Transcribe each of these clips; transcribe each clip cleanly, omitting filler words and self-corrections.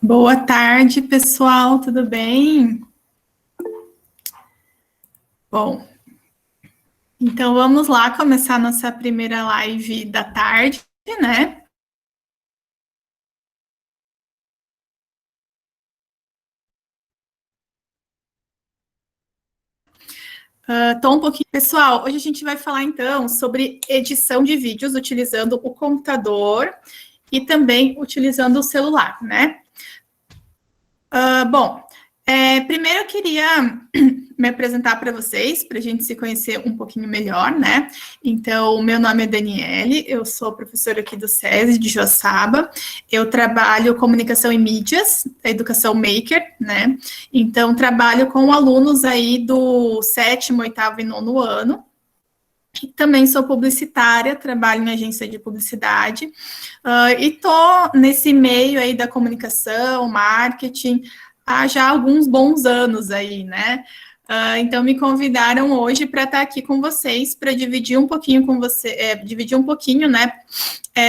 Boa tarde, pessoal, tudo bem? Bom, então vamos lá começar nossa primeira live da tarde, né? Tô um pouquinho... Pessoal, hoje a gente vai falar então sobre edição de vídeos utilizando o computador e também utilizando o celular, né? Bom, primeiro eu queria me apresentar para vocês, para a gente se conhecer um pouquinho melhor, né? Então, meu nome é Daniele, eu sou professora aqui do SESI de Joaçaba, eu trabalho comunicação e mídias, educação maker, né? Então, trabalho com alunos aí do 7º, 8º e 9º ano. Também sou publicitária, trabalho em agência de publicidade, e estou nesse meio aí da comunicação, marketing, há já alguns bons anos aí, né? Então me convidaram hoje para estar aqui com vocês, para dividir um pouquinho com você, né,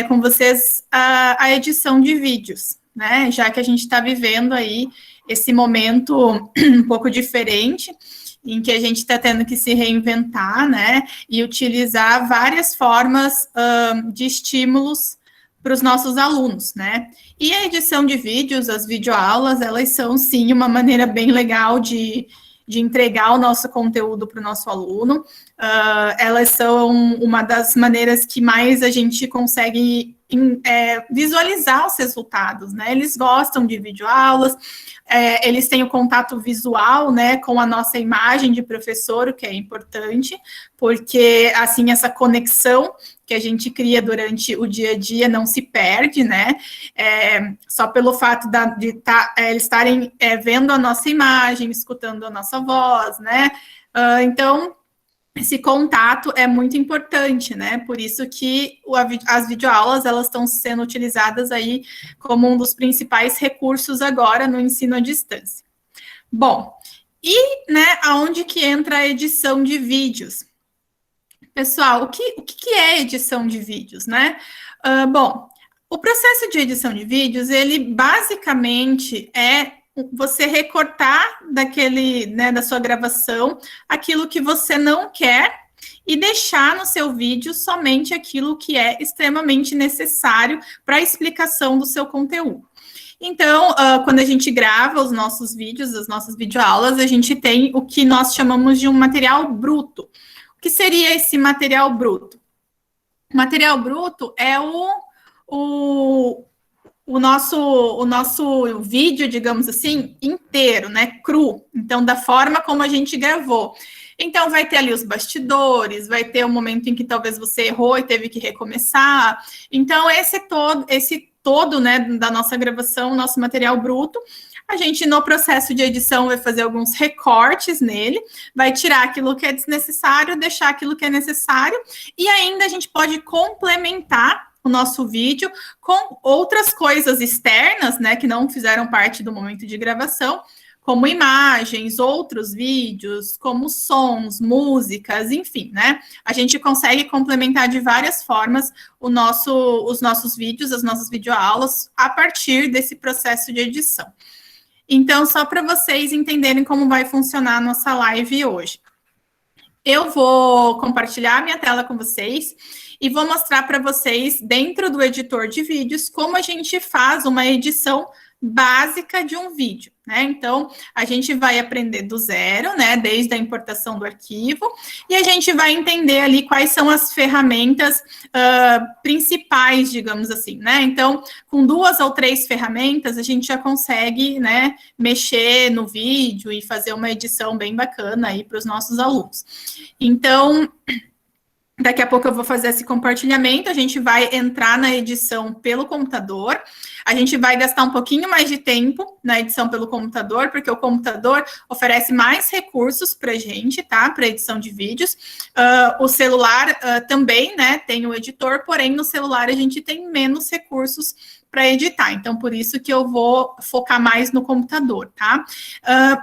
com vocês a edição de vídeos, né? Já que a gente está vivendo aí esse momento um pouco diferente, em que a gente está tendo que se reinventar, né, e utilizar várias formas de estímulos para os nossos alunos, né. E a edição de vídeos, as videoaulas, elas são, sim, uma maneira bem legal de entregar o nosso conteúdo para o nosso aluno. Elas são uma das maneiras que mais a gente consegue visualizar os resultados, né? Eles gostam de videoaulas, eles têm o contato visual, né, com a nossa imagem de professor, o que é importante, porque, assim, essa conexão que a gente cria durante o dia a dia não se perde, né, só pelo fato de eles estarem vendo a nossa imagem, escutando a nossa voz, né, então, esse contato é muito importante, né, por isso que as videoaulas, elas estão sendo utilizadas aí como um dos principais recursos agora no ensino à distância. Bom, e, né, aonde que entra a edição de vídeos? Pessoal, o que é edição de vídeos, né? Bom, o processo de edição de vídeos, ele basicamente é você recortar da sua gravação aquilo que você não quer e deixar no seu vídeo somente aquilo que é extremamente necessário para a explicação do seu conteúdo. Então, quando a gente grava os nossos vídeos, as nossas videoaulas, a gente tem o que nós chamamos de um material bruto. O que seria esse material bruto? O material bruto é o nosso vídeo, digamos assim, inteiro, né, cru. Então, da forma como a gente gravou. Então, vai ter ali os bastidores, vai ter o momento em que talvez você errou e teve que recomeçar. Então, esse todo, né, da nossa gravação, nosso material bruto, a gente, no processo de edição, vai fazer alguns recortes nele, vai tirar aquilo que é desnecessário, deixar aquilo que é necessário, e ainda a gente pode complementar o nosso vídeo com outras coisas externas, né, que não fizeram parte do momento de gravação, como imagens, outros vídeos, como sons, músicas, enfim, né? A gente consegue complementar de várias formas os nossos vídeos, as nossas videoaulas, a partir desse processo de edição. Então, só para vocês entenderem como vai funcionar a nossa live hoje. Eu vou compartilhar a minha tela com vocês e vou mostrar para vocês, dentro do editor de vídeos, como a gente faz uma edição básica de um vídeo, né? Então, a gente vai aprender do zero, né? Desde a importação do arquivo, e a gente vai entender ali quais são as ferramentas principais, digamos assim, né? Então, com 2 ou 3 ferramentas, a gente já consegue, né, mexer no vídeo e fazer uma edição bem bacana aí para os nossos alunos. Então, daqui a pouco eu vou fazer esse compartilhamento, a gente vai entrar na edição pelo computador, a gente vai gastar um pouquinho mais de tempo na edição pelo computador, porque o computador oferece mais recursos para a gente, tá? Para edição de vídeos. O celular também, né, tem o editor, porém no celular a gente tem menos recursos para editar. Então, por isso que eu vou focar mais no computador, tá?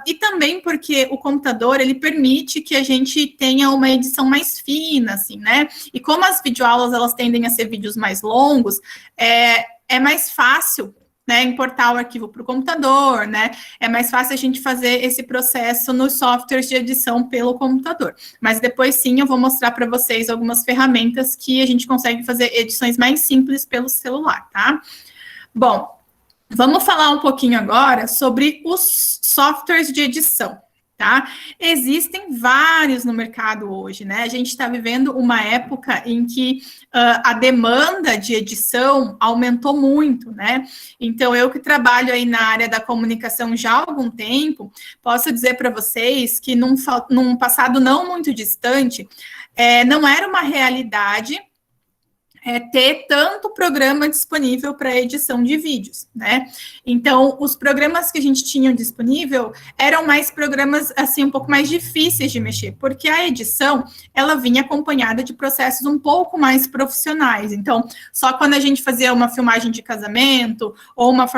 E também porque o computador, ele permite que a gente tenha uma edição mais fina, assim, né? E como as videoaulas, elas tendem a ser vídeos mais longos, é mais fácil, né, importar o arquivo para o computador, né? É mais fácil a gente fazer esse processo nos softwares de edição pelo computador. Mas depois sim eu vou mostrar para vocês algumas ferramentas que a gente consegue fazer edições mais simples pelo celular, tá? Bom, vamos falar um pouquinho agora sobre os softwares de edição. Tá? Existem vários no mercado hoje, né? A gente está vivendo uma época em que a demanda de edição aumentou muito, né? Então, eu que trabalho aí na área da comunicação já há algum tempo, posso dizer para vocês que num passado não muito distante, não era uma realidade ter tanto programa disponível para edição de vídeos, né? Então, os programas que a gente tinha disponível eram mais programas, assim, um pouco mais difíceis de mexer, porque a edição, ela vinha acompanhada de processos um pouco mais profissionais. Então, só quando a gente fazia uma filmagem de casamento ou uma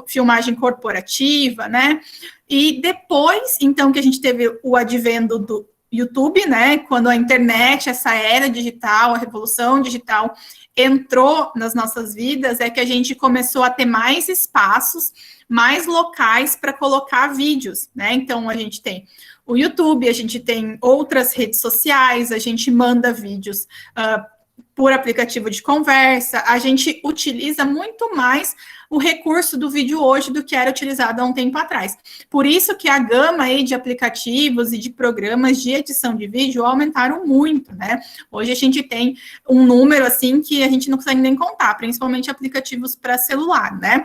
filmagem corporativa, né? E depois, então, que a gente teve o advento do YouTube, né? Quando a internet, essa era digital, a revolução digital entrou nas nossas vidas, é que a gente começou a ter mais espaços, mais locais para colocar vídeos, né? Então a gente tem o YouTube, a gente tem outras redes sociais, a gente manda vídeos por aplicativo de conversa, a gente utiliza muito mais o recurso do vídeo hoje do que era utilizado há um tempo atrás. Por isso que a gama aí de aplicativos e de programas de edição de vídeo aumentaram muito, né? Hoje a gente tem um número, assim, que a gente não consegue nem contar, principalmente aplicativos para celular, né?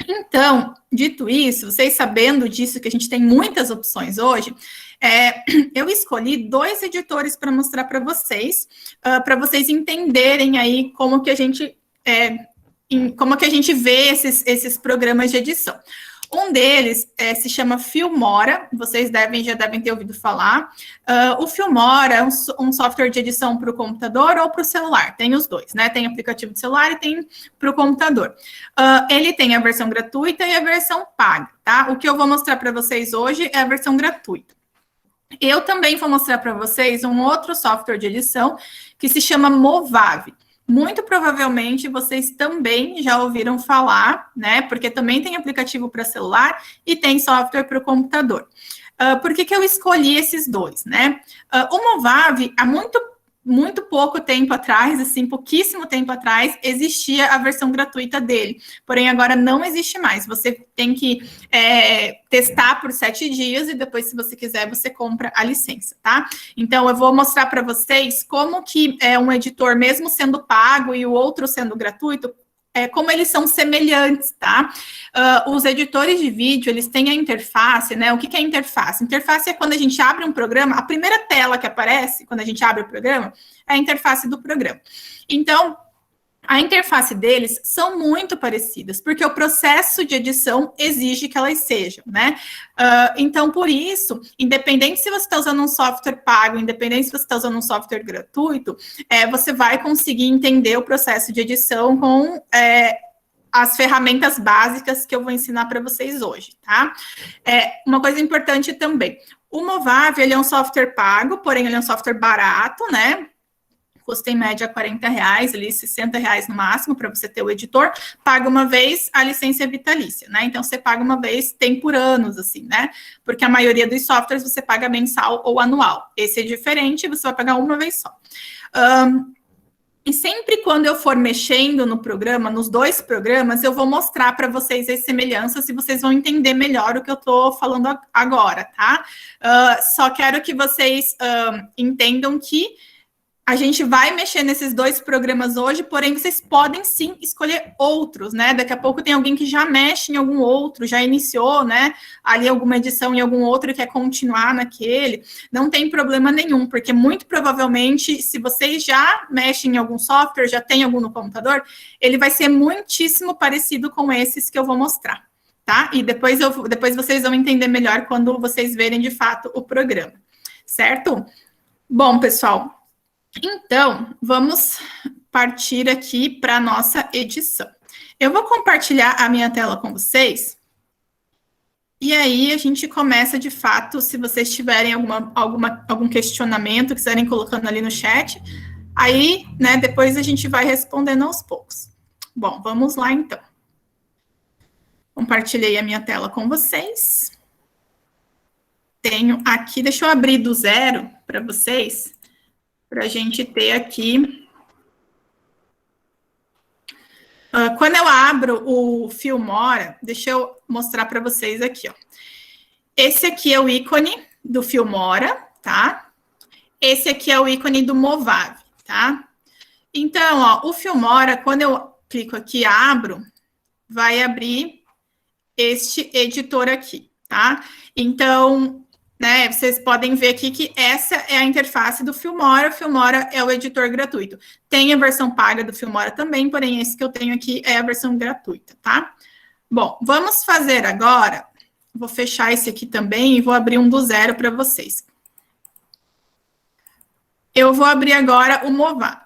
Então, dito isso, vocês sabendo disso, que a gente tem muitas opções hoje, eu escolhi 2 editores para mostrar para vocês entenderem aí como que a gente vê esses programas de edição. Um deles se chama Filmora, vocês já devem ter ouvido falar. O Filmora é um software de edição para o computador ou para o celular, tem os dois, né? Tem aplicativo de celular e tem para o computador. Ele tem a versão gratuita e a versão paga, tá? O que eu vou mostrar para vocês hoje é a versão gratuita. Eu também vou mostrar para vocês um outro software de edição que se chama Movavi. Muito provavelmente vocês também já ouviram falar, né? Porque também tem aplicativo para celular e tem software para o computador. Por que eu escolhi esses dois, né? O Movavi, há muito pouco tempo atrás, assim, pouquíssimo tempo atrás, existia a versão gratuita dele. Porém, agora não existe mais. Você tem que testar por 7 dias e depois, se você quiser, você compra a licença, tá? Então, eu vou mostrar para vocês como que um editor, mesmo sendo pago e o outro sendo gratuito, como eles são semelhantes, tá? Os editores de vídeo, eles têm a interface, né? O que é interface? Interface é quando a gente abre um programa, a primeira tela que aparece quando a gente abre o programa é a interface do programa. Então, a interface deles são muito parecidas, porque o processo de edição exige que elas sejam, né? Então, por isso, independente se você está usando um software pago, independente se você está usando um software gratuito, você vai conseguir entender o processo de edição com as ferramentas básicas que eu vou ensinar para vocês hoje, tá? Uma coisa importante também, o Movavi, ele é um software pago, porém ele é um software barato, né? Custa em média R$40, ali, R$60 no máximo para você ter o editor, paga uma vez, a licença é vitalícia, né? Então, você paga uma vez, tem por anos, assim, né? Porque a maioria dos softwares você paga mensal ou anual. Esse é diferente, você vai pagar uma vez só. E sempre quando eu for mexendo no programa, nos 2 programas, eu vou mostrar para vocês as semelhanças e vocês vão entender melhor o que eu estou falando agora, tá? Só quero que vocês entendam que a gente vai mexer nesses 2 programas hoje, porém vocês podem sim escolher outros, né? Daqui a pouco tem alguém que já mexe em algum outro, já iniciou, né? Ali alguma edição em algum outro e quer continuar naquele. Não tem problema nenhum, porque muito provavelmente, se vocês já mexem em algum software, já tem algum no computador, ele vai ser muitíssimo parecido com esses que eu vou mostrar, tá? E depois vocês vão entender melhor quando vocês verem de fato o programa, certo? Bom, pessoal, então, vamos partir aqui para a nossa edição. Eu vou compartilhar a minha tela com vocês. E aí a gente começa, de fato, se vocês tiverem algum questionamento, quiserem colocando ali no chat, aí, né, depois a gente vai respondendo aos poucos. Bom, vamos lá, então. Compartilhei a minha tela com vocês. Tenho aqui, deixa eu abrir do zero para vocês, para a gente ter aqui. Quando eu abro o Filmora, deixa eu mostrar para vocês aqui, ó. Esse aqui é o ícone do Filmora, tá? Esse aqui é o ícone do Movavi, tá? Então, ó, o Filmora, quando eu clico aqui e abro, vai abrir este editor aqui, tá? Então, né, vocês podem ver aqui que essa é a interface do Filmora. O Filmora é o editor gratuito. Tem a versão paga do Filmora também, porém esse que eu tenho aqui é a versão gratuita, tá? Bom, vamos fazer agora, vou fechar esse aqui também e vou abrir um do zero para vocês. Eu vou abrir agora o Movavi.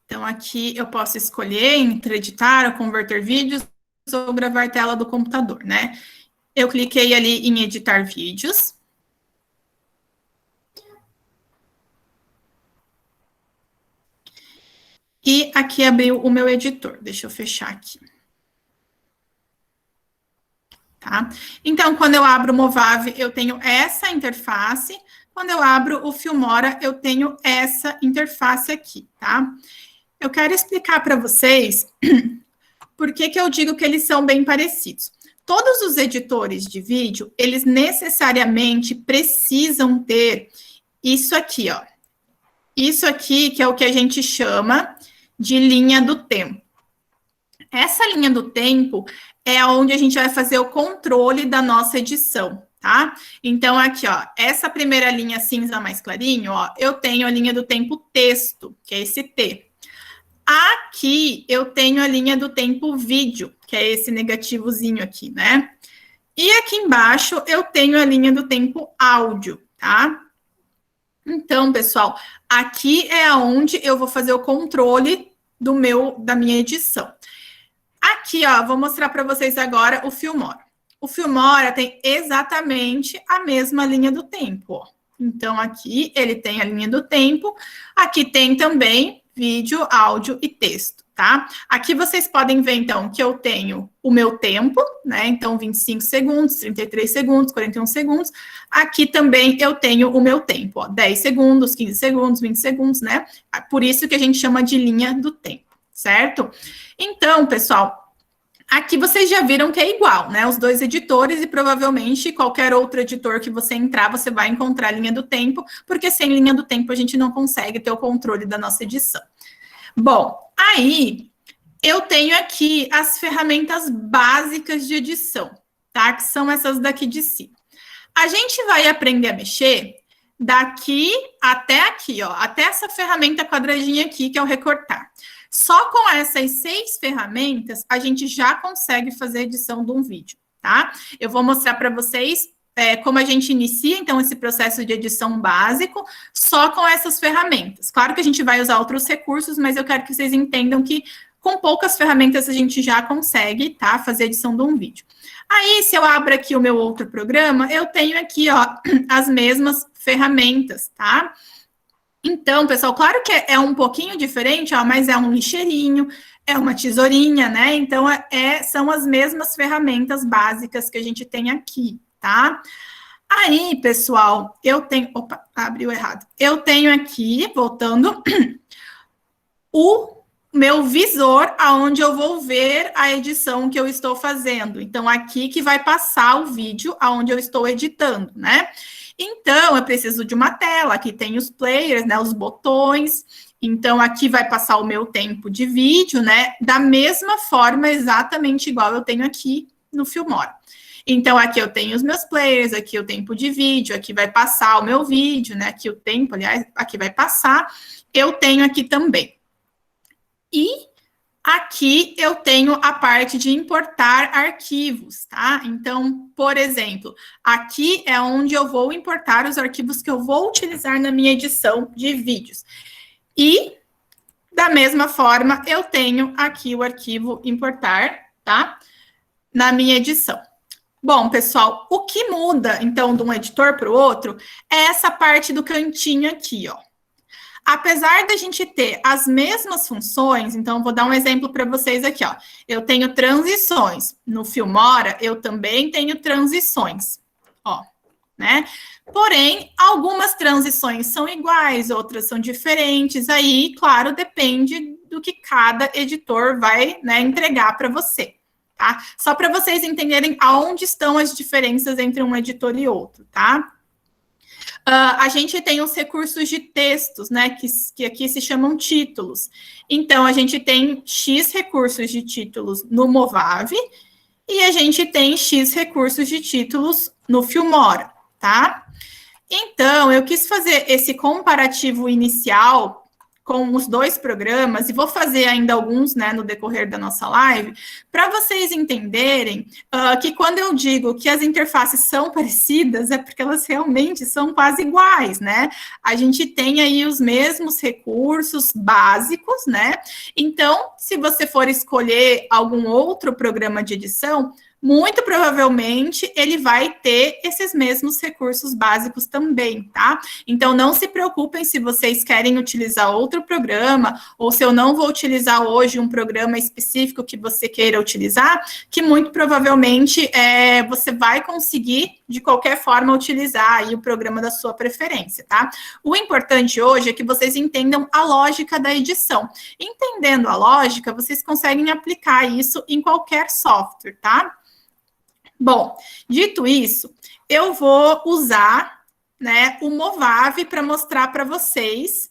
Então, aqui eu posso escolher entre editar ou converter vídeos ou gravar tela do computador, né? Eu cliquei ali em editar vídeos. E aqui abriu o meu editor. Deixa eu fechar aqui. Tá? Então, quando eu abro o Movavi, eu tenho essa interface. Quando eu abro o Filmora, eu tenho essa interface aqui, tá? Eu quero explicar para vocês por que eu digo que eles são bem parecidos. Todos os editores de vídeo, eles necessariamente precisam ter isso aqui, ó. Isso aqui que é o que a gente chama de linha do tempo. Essa linha do tempo é onde a gente vai fazer o controle da nossa edição, tá? Então, aqui, ó, essa primeira linha cinza mais clarinho, ó, eu tenho a linha do tempo texto, que é esse T. Aqui eu tenho a linha do tempo vídeo, que é esse negativozinho aqui, né? E aqui embaixo eu tenho a linha do tempo áudio, tá? Então, pessoal, aqui é onde eu vou fazer o controle da minha edição. Aqui, ó, vou mostrar para vocês agora o Filmora. O Filmora tem exatamente a mesma linha do tempo, ó. Então, aqui ele tem a linha do tempo, aqui tem também vídeo, áudio e texto, tá? Aqui vocês podem ver, então, que eu tenho o meu tempo, né? Então, 25 segundos, 33 segundos, 41 segundos. Aqui também eu tenho o meu tempo, ó, 10 segundos, 15 segundos, 20 segundos, né? Por isso que a gente chama de linha do tempo, certo? Então, pessoal, aqui vocês já viram que é igual, né? Os dois editores e provavelmente qualquer outro editor que você entrar, você vai encontrar a linha do tempo, porque sem linha do tempo a gente não consegue ter o controle da nossa edição. Bom, aí eu tenho aqui as ferramentas básicas de edição, tá? Que são essas daqui de cima. A gente vai aprender a mexer daqui até aqui, ó, até essa ferramenta quadradinha aqui, que é o recortar. Só com essas 6 ferramentas, a gente já consegue fazer a edição de um vídeo, tá? Eu vou mostrar para vocês como a gente inicia, então, esse processo de edição básico, só com essas ferramentas. Claro que a gente vai usar outros recursos, mas eu quero que vocês entendam que com poucas ferramentas a gente já consegue, tá? Fazer a edição de um vídeo. Aí, se eu abro aqui o meu outro programa, eu tenho aqui, ó, as mesmas ferramentas, tá? Então, pessoal, claro que é um pouquinho diferente, ó, mas é um lixeirinho, é uma tesourinha, né? Então, são as mesmas ferramentas básicas que a gente tem aqui, tá? Aí, pessoal, eu tenho... Opa, abriu errado. Eu tenho aqui, voltando, o meu visor, aonde eu vou ver a edição que eu estou fazendo. Então, aqui que vai passar o vídeo aonde eu estou editando, né? Então, eu preciso de uma tela, aqui tem os players, né, os botões. Então, aqui vai passar o meu tempo de vídeo, né, da mesma forma, exatamente igual eu tenho aqui no Filmora. Então, aqui eu tenho os meus players, aqui o tempo de vídeo, aqui vai passar o meu vídeo, né, aqui o tempo, aliás, aqui vai passar. Eu tenho aqui também. E aqui eu tenho a parte de importar arquivos, tá? Então, por exemplo, aqui é onde eu vou importar os arquivos que eu vou utilizar na minha edição de vídeos. E, da mesma forma, eu tenho aqui o arquivo importar, tá? Na minha edição. Bom, pessoal, o que muda, então, de um editor para o outro é essa parte do cantinho aqui, ó. Apesar da gente ter as mesmas funções, então, vou dar um exemplo para vocês aqui, ó. Eu tenho transições. No Filmora, eu também tenho transições, ó, né? Porém, algumas transições são iguais, outras são diferentes. Aí, claro, depende do que cada editor vai, né, entregar para você. Tá? Só para vocês entenderem aonde estão as diferenças entre um editor e outro, tá? A gente tem os recursos de textos, né, que aqui se chamam títulos. Então, a gente tem X recursos de títulos no Movavi e a gente tem X recursos de títulos no Filmora, tá? Então, eu quis fazer esse comparativo inicial com os dois programas, e vou fazer ainda alguns, né, no decorrer da nossa live, para vocês entenderem que quando eu digo que as interfaces são parecidas, é porque elas realmente são quase iguais, né? A gente tem aí os mesmos recursos básicos, né? Então, se você for escolher algum outro programa de edição, muito provavelmente ele vai ter esses mesmos recursos básicos também, tá? Então, não se preocupem se vocês querem utilizar outro programa, ou se eu não vou utilizar hoje um programa específico que você queira utilizar, que muito provavelmente você vai conseguir, de qualquer forma, utilizar aí o programa da sua preferência, tá? O importante hoje é que vocês entendam a lógica da edição. Entendendo a lógica, vocês conseguem aplicar isso em qualquer software, tá? Bom, dito isso, eu vou usar, né, o Movavi para mostrar para vocês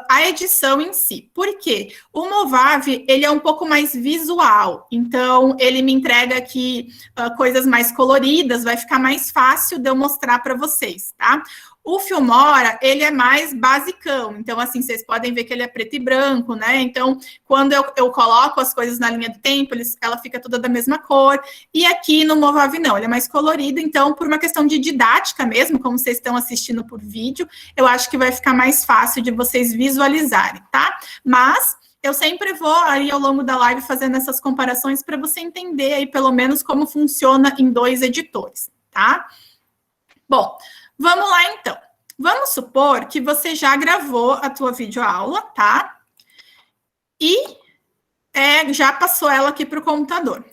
a edição em si. Por quê? O Movavi, ele é um pouco mais visual, então ele me entrega aqui coisas mais coloridas, vai ficar mais fácil de eu mostrar para vocês, tá? O Filmora, ele é mais basicão, então, assim, vocês podem ver que ele é preto e branco, né? Então, quando eu coloco as coisas na linha do tempo, ela fica toda da mesma cor. E aqui no Movavi, não, ele é mais colorido, então, por uma questão de didática mesmo, como vocês estão assistindo por vídeo, eu acho que vai ficar mais fácil de vocês visualizarem, tá? Mas eu sempre vou aí ao longo da live fazendo essas comparações para você entender aí, pelo menos, como funciona em dois editores, tá? Bom, vamos lá, então. Vamos supor que você já gravou a tua videoaula, tá? E já passou ela aqui para o computador.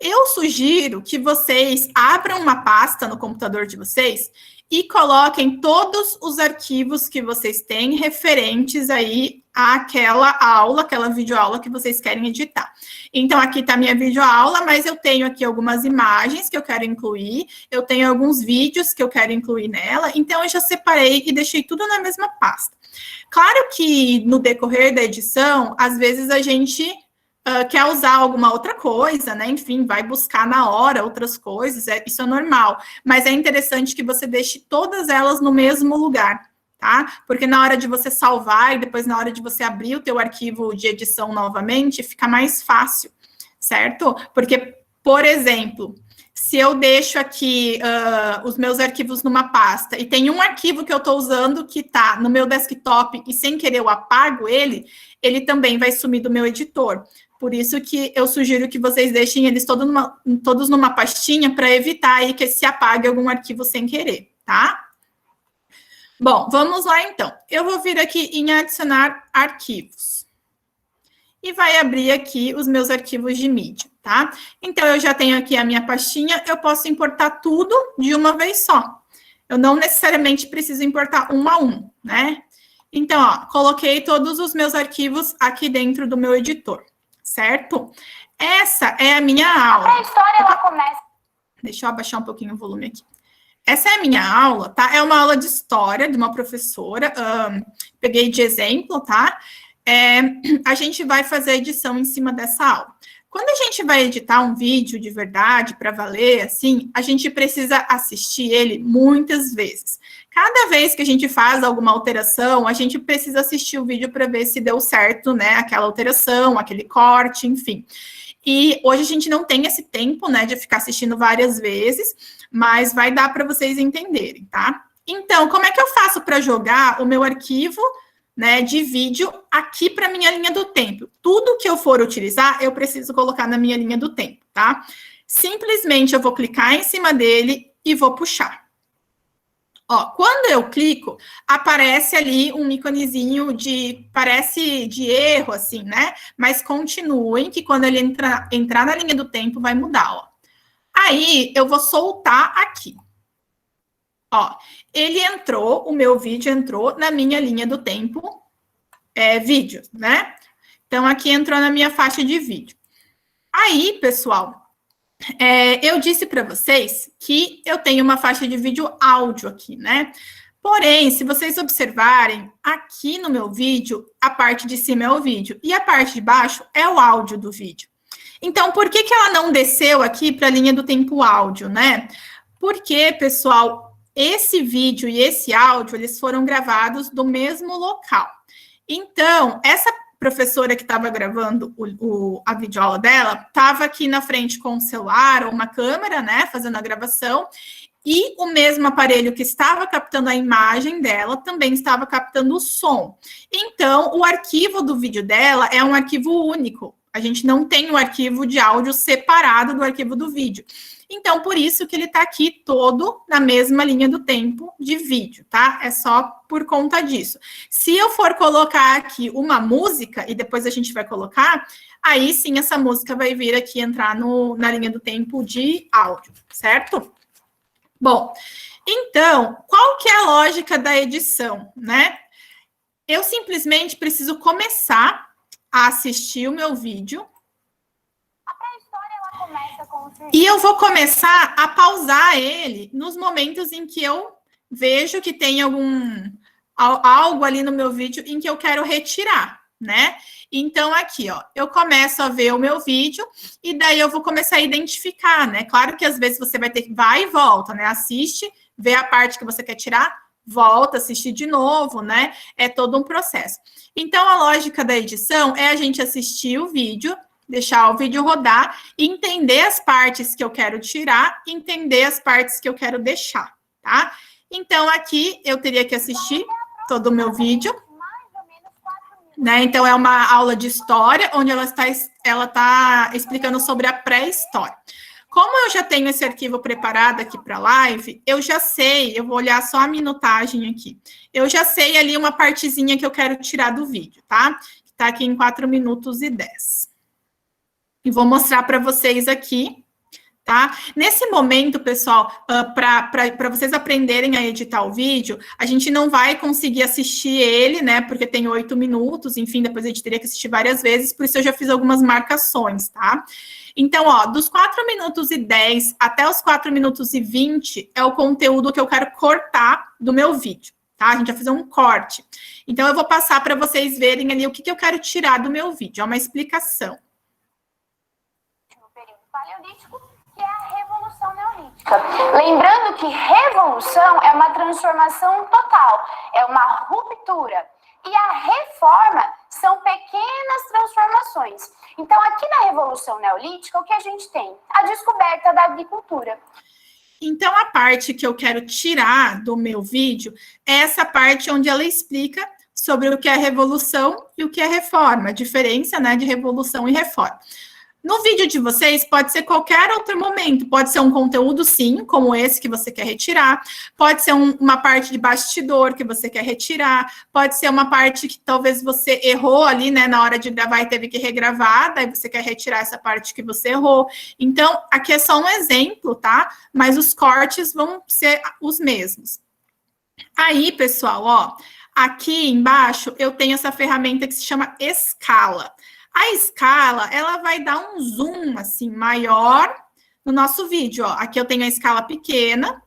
Eu sugiro que vocês abram uma pasta no computador de vocês e coloquem todos os arquivos que vocês têm referentes aí àquela aula, aquela videoaula que vocês querem editar. Então, aqui está a minha videoaula, mas eu tenho aqui algumas imagens que eu quero incluir, eu tenho alguns vídeos que eu quero incluir nela, então eu já separei e deixei tudo na mesma pasta. Claro que no decorrer da edição, às vezes a gente quer usar alguma outra coisa, né? Enfim, vai buscar na hora outras coisas, isso é normal. Mas é interessante que você deixe todas elas no mesmo lugar, tá? Porque na hora de você salvar e depois na hora de você abrir o teu arquivo de edição novamente, fica mais fácil, certo? Porque, por exemplo, se eu deixo aqui os meus arquivos numa pasta e tem um arquivo que eu estou usando que está no meu desktop e sem querer eu apago ele também vai sumir do meu editor. Por isso que eu sugiro que vocês deixem eles todos numa pastinha para evitar aí que se apague algum arquivo sem querer, tá? Bom, vamos lá então. Eu vou vir aqui em adicionar arquivos. E vai abrir aqui os meus arquivos de mídia, tá? Então, eu já tenho aqui a minha pastinha, eu posso importar tudo de uma vez só. Eu não necessariamente preciso importar um a um, né? Então, ó, coloquei todos os meus arquivos aqui dentro do meu editor. Certo? Essa é a minha aula. A história, ela começa... Deixa eu abaixar um pouquinho o volume aqui. Essa é a minha aula, tá? É uma aula de história de uma professora. Peguei de exemplo, tá? A gente vai fazer a edição em cima dessa aula. Quando a gente vai editar um vídeo de verdade, para valer, assim, a gente precisa assistir ele muitas vezes. Cada vez que a gente faz alguma alteração, a gente precisa assistir o vídeo para ver se deu certo, né, aquela alteração, aquele corte, enfim. E hoje a gente não tem esse tempo, né, de ficar assistindo várias vezes, mas vai dar para vocês entenderem, tá? Então, como é que eu faço para jogar o meu arquivo né, de vídeo aqui para minha linha do tempo. Tudo que eu for utilizar, eu preciso colocar na minha linha do tempo, tá? Simplesmente eu vou clicar em cima dele e vou puxar. Ó, quando eu clico, aparece ali um íconezinho parece de erro, assim, né? Mas continuem, que quando ele entrar na linha do tempo, vai mudar, ó. Aí, eu vou soltar aqui. Ó, ele entrou, o meu vídeo entrou na minha linha do tempo, vídeos, né? Então, aqui entrou na minha faixa de vídeo. Aí, pessoal, eu disse para vocês que eu tenho uma faixa de vídeo áudio aqui, né? Porém, se vocês observarem, aqui no meu vídeo, a parte de cima é o vídeo e a parte de baixo é o áudio do vídeo. Então, por que ela não desceu aqui para a linha do tempo áudio, né? Porque, pessoal, esse vídeo e esse áudio, eles foram gravados do mesmo local. Então, essa professora que estava gravando a videoaula dela, estava aqui na frente com o celular ou uma câmera, né, fazendo a gravação, e o mesmo aparelho que estava captando a imagem dela também estava captando o som. Então, o arquivo do vídeo dela é um arquivo único. A gente não tem um arquivo de áudio separado do arquivo do vídeo. Então, por isso que ele está aqui todo na mesma linha do tempo de vídeo, tá? É só por conta disso. Se eu for colocar aqui uma música, e depois a gente vai colocar, aí sim essa música vai vir aqui entrar na linha do tempo de áudio, certo? Bom, então, qual que é a lógica da edição, né? Eu simplesmente preciso começar a assistir o meu vídeo. E eu vou começar a pausar ele nos momentos em que eu vejo que tem algo ali no meu vídeo em que eu quero retirar, né? Então, aqui, ó, eu começo a ver o meu vídeo e daí eu vou começar a identificar, né? Claro que às vezes você vai ter que vai e volta, né? Assiste, vê a parte que você quer tirar, volta, assistir de novo, né? É todo um processo. Então, a lógica da edição é a gente assistir o vídeo, deixar o vídeo rodar, entender as partes que eu quero tirar, entender as partes que eu quero deixar, tá? Então, aqui eu teria que assistir todo o meu vídeo, né? Então, é uma aula de história, onde ela está explicando sobre a pré-história. Como eu já tenho esse arquivo preparado aqui para a live, eu já sei, eu vou olhar só a minutagem aqui. Eu já sei ali uma partezinha que eu quero tirar do vídeo, tá? Está aqui em 4 minutos e 10. E vou mostrar para vocês aqui, tá? Nesse momento, pessoal, para vocês aprenderem a editar o vídeo, a gente não vai conseguir assistir ele, né? Porque tem 8 minutos, enfim, depois a gente teria que assistir várias vezes, por isso eu já fiz algumas marcações, tá? Então, ó, dos 4 minutos e 10 até os 4 minutos e 20 é o conteúdo que eu quero cortar do meu vídeo, tá? A gente vai fazer um corte. Então, eu vou passar para vocês verem ali o que eu quero tirar do meu vídeo, é uma explicação. Paleolítico, que é a Revolução Neolítica. Lembrando que revolução é uma transformação total, é uma ruptura. E a reforma são pequenas transformações. Então, aqui na Revolução Neolítica, o que a gente tem? A descoberta da agricultura. Então, a parte que eu quero tirar do meu vídeo é essa parte onde ela explica sobre o que é revolução e o que é reforma, a diferença, né, de revolução e reforma. No vídeo de vocês, pode ser qualquer outro momento, pode ser um conteúdo, sim, como esse que você quer retirar, pode ser uma parte de bastidor que você quer retirar, pode ser uma parte que talvez você errou ali, né, na hora de gravar e teve que regravar, daí você quer retirar essa parte que você errou. Então, aqui é só um exemplo, tá? Mas os cortes vão ser os mesmos. Aí, pessoal, ó, aqui embaixo eu tenho essa ferramenta que se chama escala. A escala, ela vai dar um zoom, assim, maior no nosso vídeo, ó. Aqui eu tenho a escala pequena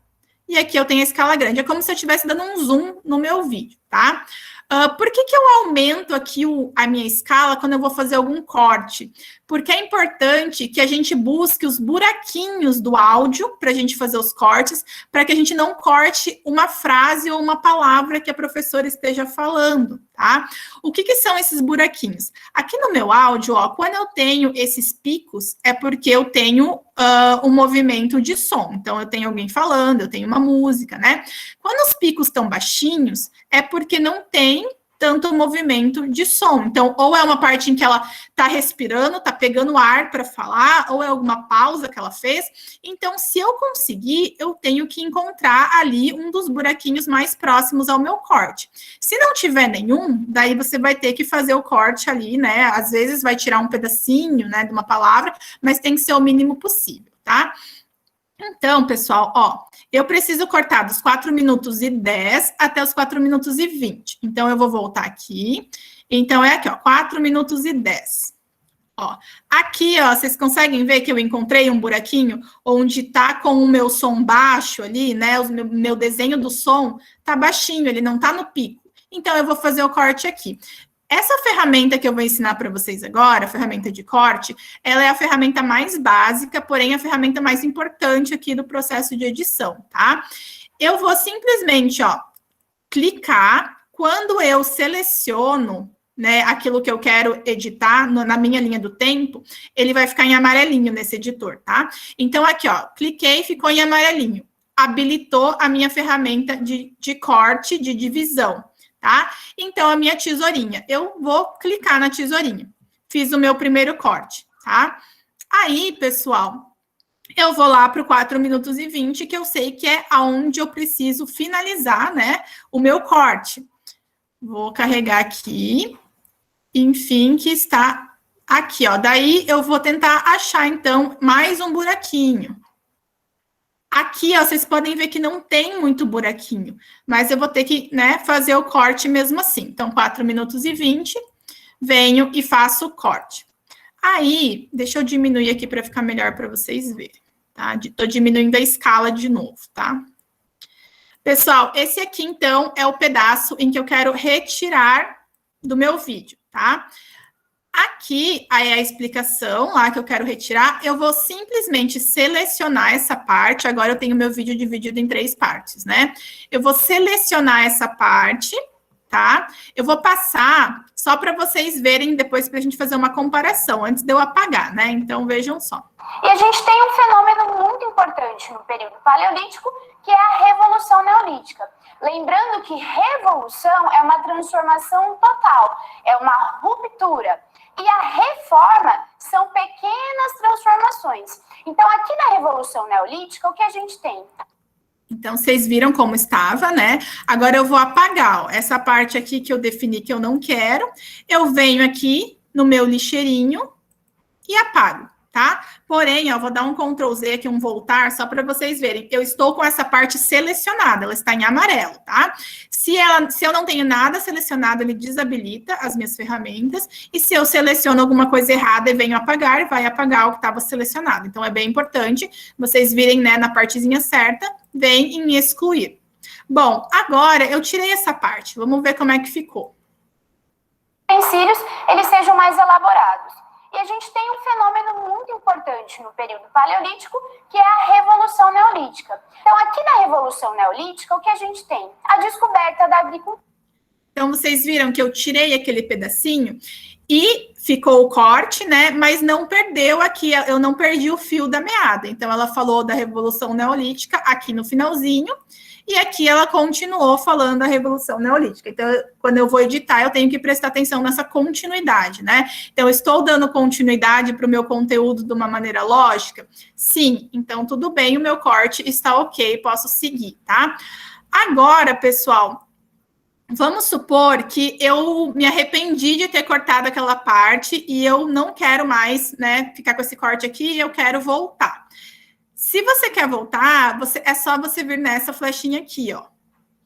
e aqui eu tenho a escala grande. É como se eu estivesse dando um zoom no meu vídeo, tá? Por que eu aumento aqui a minha escala quando eu vou fazer algum corte? Porque é importante que a gente busque os buraquinhos do áudio para a gente fazer os cortes, para que a gente não corte uma frase ou uma palavra que a professora esteja falando, tá? O que são esses buraquinhos? Aqui no meu áudio, ó, quando eu tenho esses picos, é porque eu tenho um movimento de som. Então, eu tenho alguém falando, eu tenho uma música, né? Quando os picos estão baixinhos, é porque não tem tanto movimento de som. Então, ou é uma parte em que ela está respirando, está pegando ar para falar, ou é alguma pausa que ela fez. Então, se eu conseguir, eu tenho que encontrar ali um dos buraquinhos mais próximos ao meu corte. Se não tiver nenhum, daí você vai ter que fazer o corte ali, né? Às vezes vai tirar um pedacinho, né, de uma palavra, mas tem que ser o mínimo possível, tá? Então, pessoal, ó, eu preciso cortar dos 4 minutos e 10 até os 4 minutos e 20. Então, eu vou voltar aqui. Então, é aqui, ó, 4 minutos e 10. Ó, aqui, ó, vocês conseguem ver que eu encontrei um buraquinho onde tá com o meu som baixo ali, né? O meu desenho do som tá baixinho, ele não tá no pico. Então, eu vou fazer o corte aqui. Essa ferramenta que eu vou ensinar para vocês agora, a ferramenta de corte, ela é a ferramenta mais básica, porém a ferramenta mais importante aqui do processo de edição, tá? Eu vou simplesmente, ó, clicar. Quando eu seleciono, né, aquilo que eu quero editar na minha linha do tempo, ele vai ficar em amarelinho nesse editor, tá? Então, aqui, ó, cliquei, ficou em amarelinho. Habilitou a minha ferramenta de corte, de divisão. Tá? Então, a minha tesourinha, eu vou clicar na tesourinha. Fiz o meu primeiro corte, tá? Aí, pessoal, eu vou lá para o 4 minutos e 20, que eu sei que é aonde eu preciso finalizar, né, o meu corte. Vou carregar aqui, enfim, que está aqui, ó. Daí, eu vou tentar achar, então, mais um buraquinho. Aqui, ó, vocês podem ver que não tem muito buraquinho, mas eu vou ter que, né, fazer o corte mesmo assim. Então, 4 minutos e 20, venho e faço o corte. Aí, deixa eu diminuir aqui para ficar melhor para vocês verem, tá? Tô diminuindo a escala de novo, tá? Pessoal, esse aqui, então, é o pedaço em que eu quero retirar do meu vídeo, tá? Aqui é a explicação lá que eu quero retirar. Eu vou simplesmente selecionar essa parte. Agora eu tenho meu vídeo dividido em 3 partes, né? Eu vou selecionar essa parte, tá? Eu vou passar só para vocês verem depois para a gente fazer uma comparação, antes de eu apagar, né? Então vejam só. E a gente tem um fenômeno muito importante no período paleolítico, que é a Revolução Neolítica. Lembrando que revolução é uma transformação total, é uma ruptura. E a reforma são pequenas transformações. Então, aqui na Revolução Neolítica, o que a gente tem? Então, vocês viram como estava, né? Agora eu vou apagar, ó, essa parte aqui que eu defini que eu não quero. Eu venho aqui no meu lixeirinho e apago, tá? Porém, ó, vou dar um Ctrl Z aqui, um voltar, só para vocês verem. Eu estou com essa parte selecionada, ela está em amarelo, tá? Se eu não tenho nada selecionado, ele desabilita as minhas ferramentas. E se eu seleciono alguma coisa errada e venho apagar, vai apagar o que estava selecionado. Então, é bem importante vocês virem, né, na partezinha certa, vem em excluir. Bom, agora eu tirei essa parte. Vamos ver como é que ficou. Utensílios, eles sejam mais elaborados. E a gente tem um fenômeno muito importante no período paleolítico, que é a Revolução Neolítica. Então, aqui na Revolução Neolítica, o que a gente tem? A descoberta da agricultura. Então, vocês viram que eu tirei aquele pedacinho e ficou o corte, né? Mas não perdeu aqui, eu não perdi o fio da meada. Então, ela falou da Revolução Neolítica aqui no finalzinho. E aqui ela continuou falando da Revolução Neolítica. Então, quando eu vou editar, eu tenho que prestar atenção nessa continuidade, né? Então, eu estou dando continuidade para o meu conteúdo de uma maneira lógica? Sim. Então, tudo bem, o meu corte está ok, posso seguir, tá? Agora, pessoal, vamos supor que eu me arrependi de ter cortado aquela parte e eu não quero mais, né, ficar com esse corte aqui e eu quero voltar. Se você quer voltar, é só você vir nessa flechinha aqui, ó.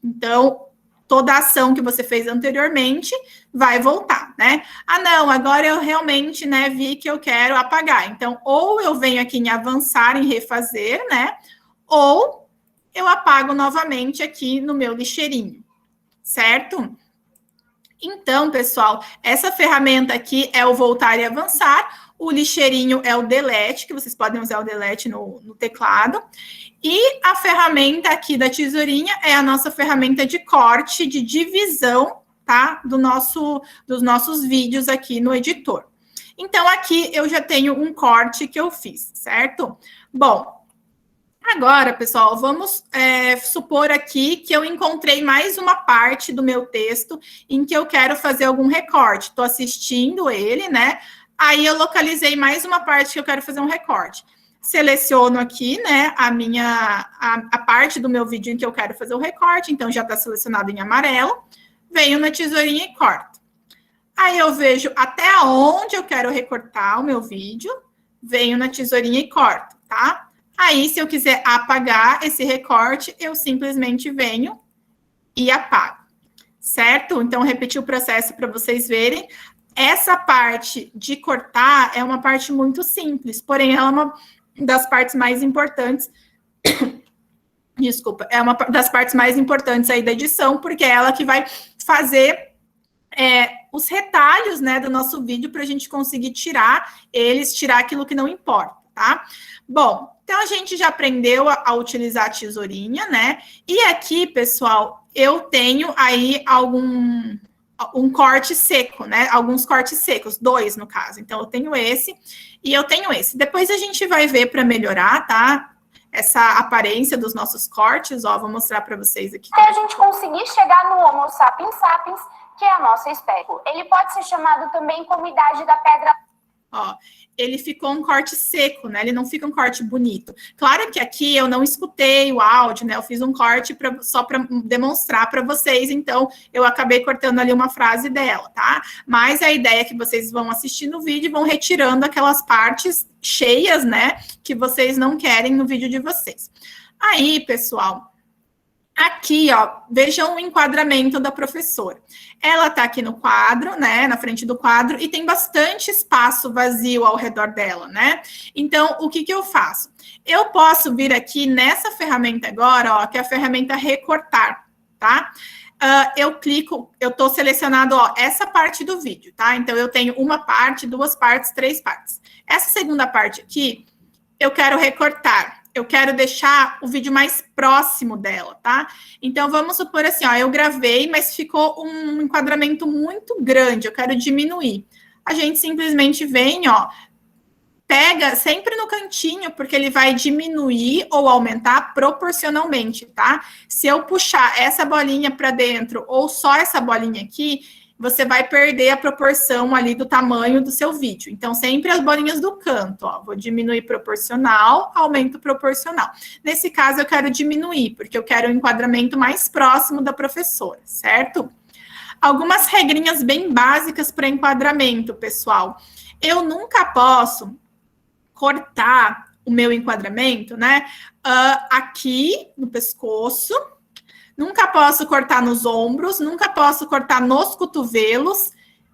Então, toda a ação que você fez anteriormente vai voltar, né? Ah, não, agora eu realmente, né, vi que eu quero apagar. Então, ou eu venho aqui em avançar, em refazer, né? Ou eu apago novamente aqui no meu lixeirinho, certo? Então, pessoal, essa ferramenta aqui é o voltar e avançar. O lixeirinho é o delete, que vocês podem usar o delete no teclado. E a ferramenta aqui da tesourinha é a nossa ferramenta de corte, de divisão, tá? Dos nossos vídeos aqui no editor. Então, aqui eu já tenho um corte que eu fiz, certo? Bom, Agora, pessoal, vamos supor aqui que eu encontrei mais uma parte do meu texto em que eu quero fazer algum recorte. Estou assistindo ele, né? Aí eu localizei mais uma parte que eu quero fazer um recorte. Seleciono aqui, né, a parte do meu vídeo em que eu quero fazer o recorte, então já está selecionado em amarelo. Venho na tesourinha e corto. Aí eu vejo até onde eu quero recortar o meu vídeo, venho na tesourinha e corto, tá? Aí, se eu quiser apagar esse recorte, eu simplesmente venho e apago, certo? Então, repetir o processo para vocês verem. Essa parte de cortar é uma parte muito simples, porém, ela é uma das partes mais importantes. Desculpa, é uma das partes mais importantes aí da edição, porque é ela que vai fazer os retalhos, né, do nosso vídeo para a gente conseguir tirar aquilo que não importa, tá? Bom, então a gente já aprendeu a utilizar a tesourinha, né? E aqui, pessoal, eu tenho aí um corte seco, né? Alguns cortes secos, 2 no caso. Então, eu tenho esse e eu tenho esse. Depois a gente vai ver para melhorar, tá? Essa aparência dos nossos cortes, ó, vou mostrar para vocês aqui. Até a gente conseguir chegar no Homo sapiens sapiens, que é a nossa espécie. Ele pode ser chamado também como idade da pedra. Ó, ele ficou um corte seco, né? Ele não fica um corte bonito. Claro que aqui eu não escutei o áudio, né? Eu fiz um corte só para demonstrar para vocês, então eu acabei cortando ali uma frase dela, tá? Mas a ideia é que vocês vão assistir no vídeo e vão retirando aquelas partes cheias, né? Que vocês não querem no vídeo de vocês. Aí, pessoal, aqui, ó, vejam o enquadramento da professora. Ela tá aqui no quadro, né, na frente do quadro, e tem bastante espaço vazio ao redor dela, né? Então, o que eu faço? Eu posso vir aqui nessa ferramenta agora, ó, que é a ferramenta recortar, tá? Eu clico, eu tô selecionando, ó, essa parte do vídeo, tá? Então, eu tenho uma parte, 2 partes, 3 partes. Essa segunda parte aqui, eu quero recortar. Eu quero deixar o vídeo mais próximo dela, tá? Então, vamos supor assim, ó, eu gravei, mas ficou um enquadramento muito grande, eu quero diminuir. A gente simplesmente vem, ó, pega sempre no cantinho, porque ele vai diminuir ou aumentar proporcionalmente, tá? Se eu puxar essa bolinha para dentro ou só essa bolinha aqui, você vai perder a proporção ali do tamanho do seu vídeo. Então, sempre as bolinhas do canto, ó. Vou diminuir proporcional, aumento proporcional. Nesse caso, eu quero diminuir, porque eu quero um enquadramento mais próximo da professora, certo? Algumas regrinhas bem básicas para enquadramento, pessoal. Eu nunca posso cortar o meu enquadramento, né? Aqui no pescoço. Nunca posso cortar nos ombros, nunca posso cortar nos cotovelos,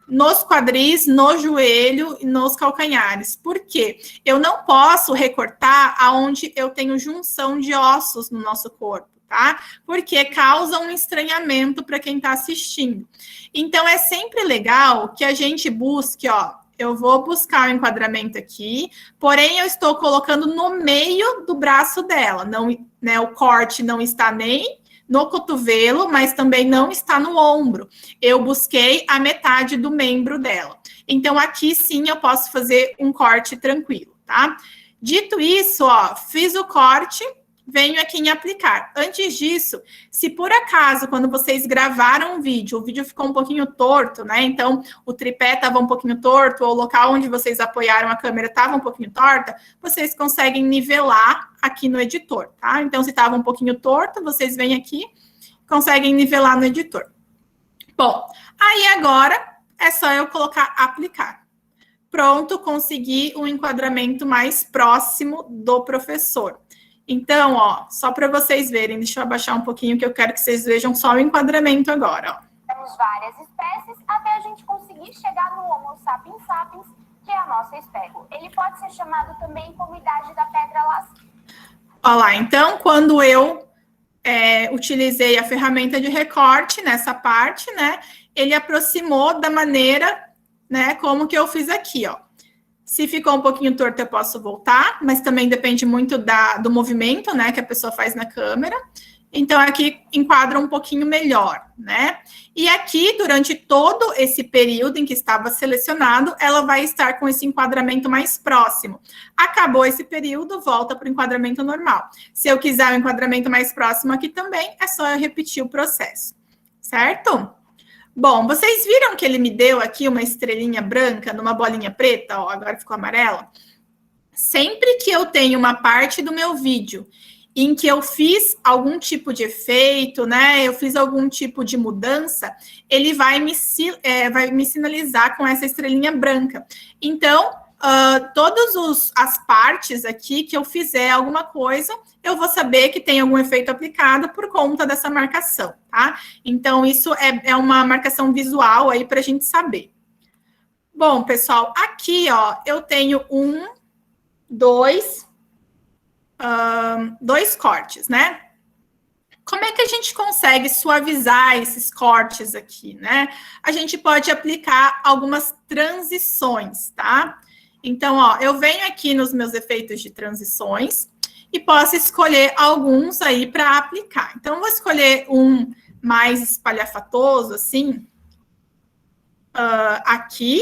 nos quadris, no joelho e nos calcanhares. Por quê? Eu não posso recortar aonde eu tenho junção de ossos no nosso corpo, tá? Porque causa um estranhamento para quem está assistindo. Então, é sempre legal que a gente busque, ó, eu vou buscar o enquadramento aqui, porém eu estou colocando no meio do braço dela, não, né, o corte não está nem no cotovelo, mas também não está no ombro. Eu busquei a metade do membro dela. Então, aqui sim eu posso fazer um corte tranquilo, tá? Dito isso, ó, fiz o corte, venho aqui em aplicar. Antes disso, se por acaso, quando vocês gravaram um vídeo, o vídeo ficou um pouquinho torto, né? Então, o tripé estava um pouquinho torto, ou o local onde vocês apoiaram a câmera estava um pouquinho torta, vocês conseguem nivelar aqui no editor, tá? Então, se estava um pouquinho torto, vocês vêm aqui, conseguem nivelar no editor. Bom, aí agora é só eu colocar aplicar. Pronto, consegui um enquadramento mais próximo do professor. Então, ó, só para vocês verem, deixa eu abaixar um pouquinho que eu quero que vocês vejam só o enquadramento agora, ó. Temos várias espécies até a gente conseguir chegar no Homo sapiens sapiens, que é a nossa espécie. Ele pode ser chamado também como idade da pedra lascada. Olha lá, então, quando eu utilizei a ferramenta de recorte nessa parte, né, ele aproximou da maneira, né, como que eu fiz aqui, ó. Se ficou um pouquinho torto, eu posso voltar, mas também depende muito do movimento, né, que a pessoa faz na câmera. Então, aqui enquadra um pouquinho melhor, né? E aqui, durante todo esse período em que estava selecionado, ela vai estar com esse enquadramento mais próximo. Acabou esse período, volta para o enquadramento normal. Se eu quiser o enquadramento mais próximo aqui também, é só eu repetir o processo, certo? Bom, vocês viram que ele me deu aqui uma estrelinha branca numa bolinha preta? Ó, agora ficou amarela. Sempre que eu tenho uma parte do meu vídeo em que eu fiz algum tipo de efeito, né? Eu fiz algum tipo de mudança, ele vai me sinalizar com essa estrelinha branca. Então, todas as partes aqui que eu fizer alguma coisa, eu vou saber que tem algum efeito aplicado por conta dessa marcação, tá? Então, isso é uma marcação visual aí para a gente saber. Bom, pessoal, aqui, ó, eu tenho dois cortes, né? Como é que a gente consegue suavizar esses cortes aqui, né? A gente pode aplicar algumas transições, tá? Então, ó, eu venho aqui nos meus efeitos de transições e posso escolher alguns aí para aplicar. Então, vou escolher um mais espalhafatoso, assim, aqui.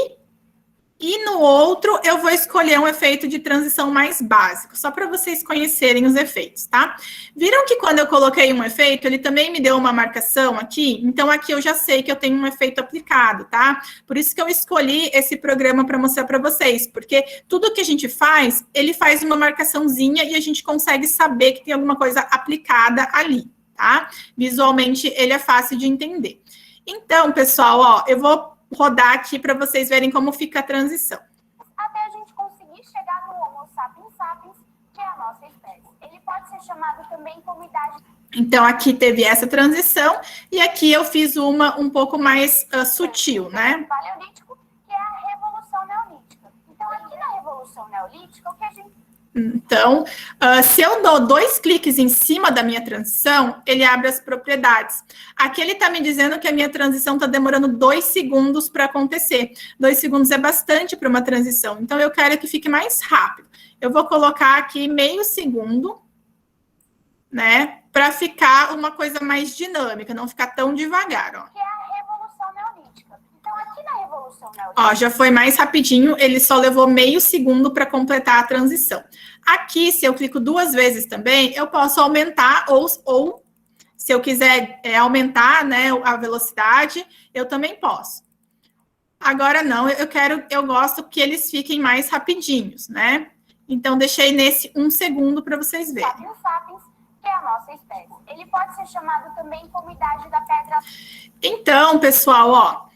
E no outro, eu vou escolher um efeito de transição mais básico, só para vocês conhecerem os efeitos, tá? Viram que quando eu coloquei um efeito, ele também me deu uma marcação aqui? Então, aqui eu já sei que eu tenho um efeito aplicado, tá? Por isso que eu escolhi esse programa para mostrar para vocês, porque tudo que a gente faz, ele faz uma marcaçãozinha e a gente consegue saber que tem alguma coisa aplicada ali, tá? Visualmente, ele é fácil de entender. Então, pessoal, ó, eu vou rodar aqui para vocês verem como fica a transição. Até a gente conseguir chegar no Homo sapiens sapiens, que é a nossa espécie. Ele pode ser chamado também como idade. Então, aqui teve essa transição, e aqui eu fiz uma um pouco mais sutil, né? Paleolítico, que é a Revolução Neolítica. Então, aqui na Revolução Neolítica, o que a gente... Então, se eu dou 2 cliques em cima da minha transição, ele abre as propriedades. Aqui ele está me dizendo que a minha transição está demorando 2 segundos para acontecer. 2 segundos é bastante para uma transição. Então, eu quero que fique mais rápido. Eu vou colocar aqui meio segundo, né? Para ficar uma coisa mais dinâmica, não ficar tão devagar, ó. Que é a Revolução Neolítica. Então, aqui na Revolução Neolítica... Ó, já foi mais rapidinho, ele só levou meio segundo para completar a transição. Aqui, se eu clico 2 vezes também, eu posso aumentar ou se eu quiser aumentar, né, a velocidade, eu também posso. Agora não, eu gosto que eles fiquem mais rapidinhos, né? Então, deixei nesse 1 segundo para vocês verem. Sapiens sapiens, que é a nossa espécie. Ele pode ser chamado também como idade da pedra. Então, pessoal, ó,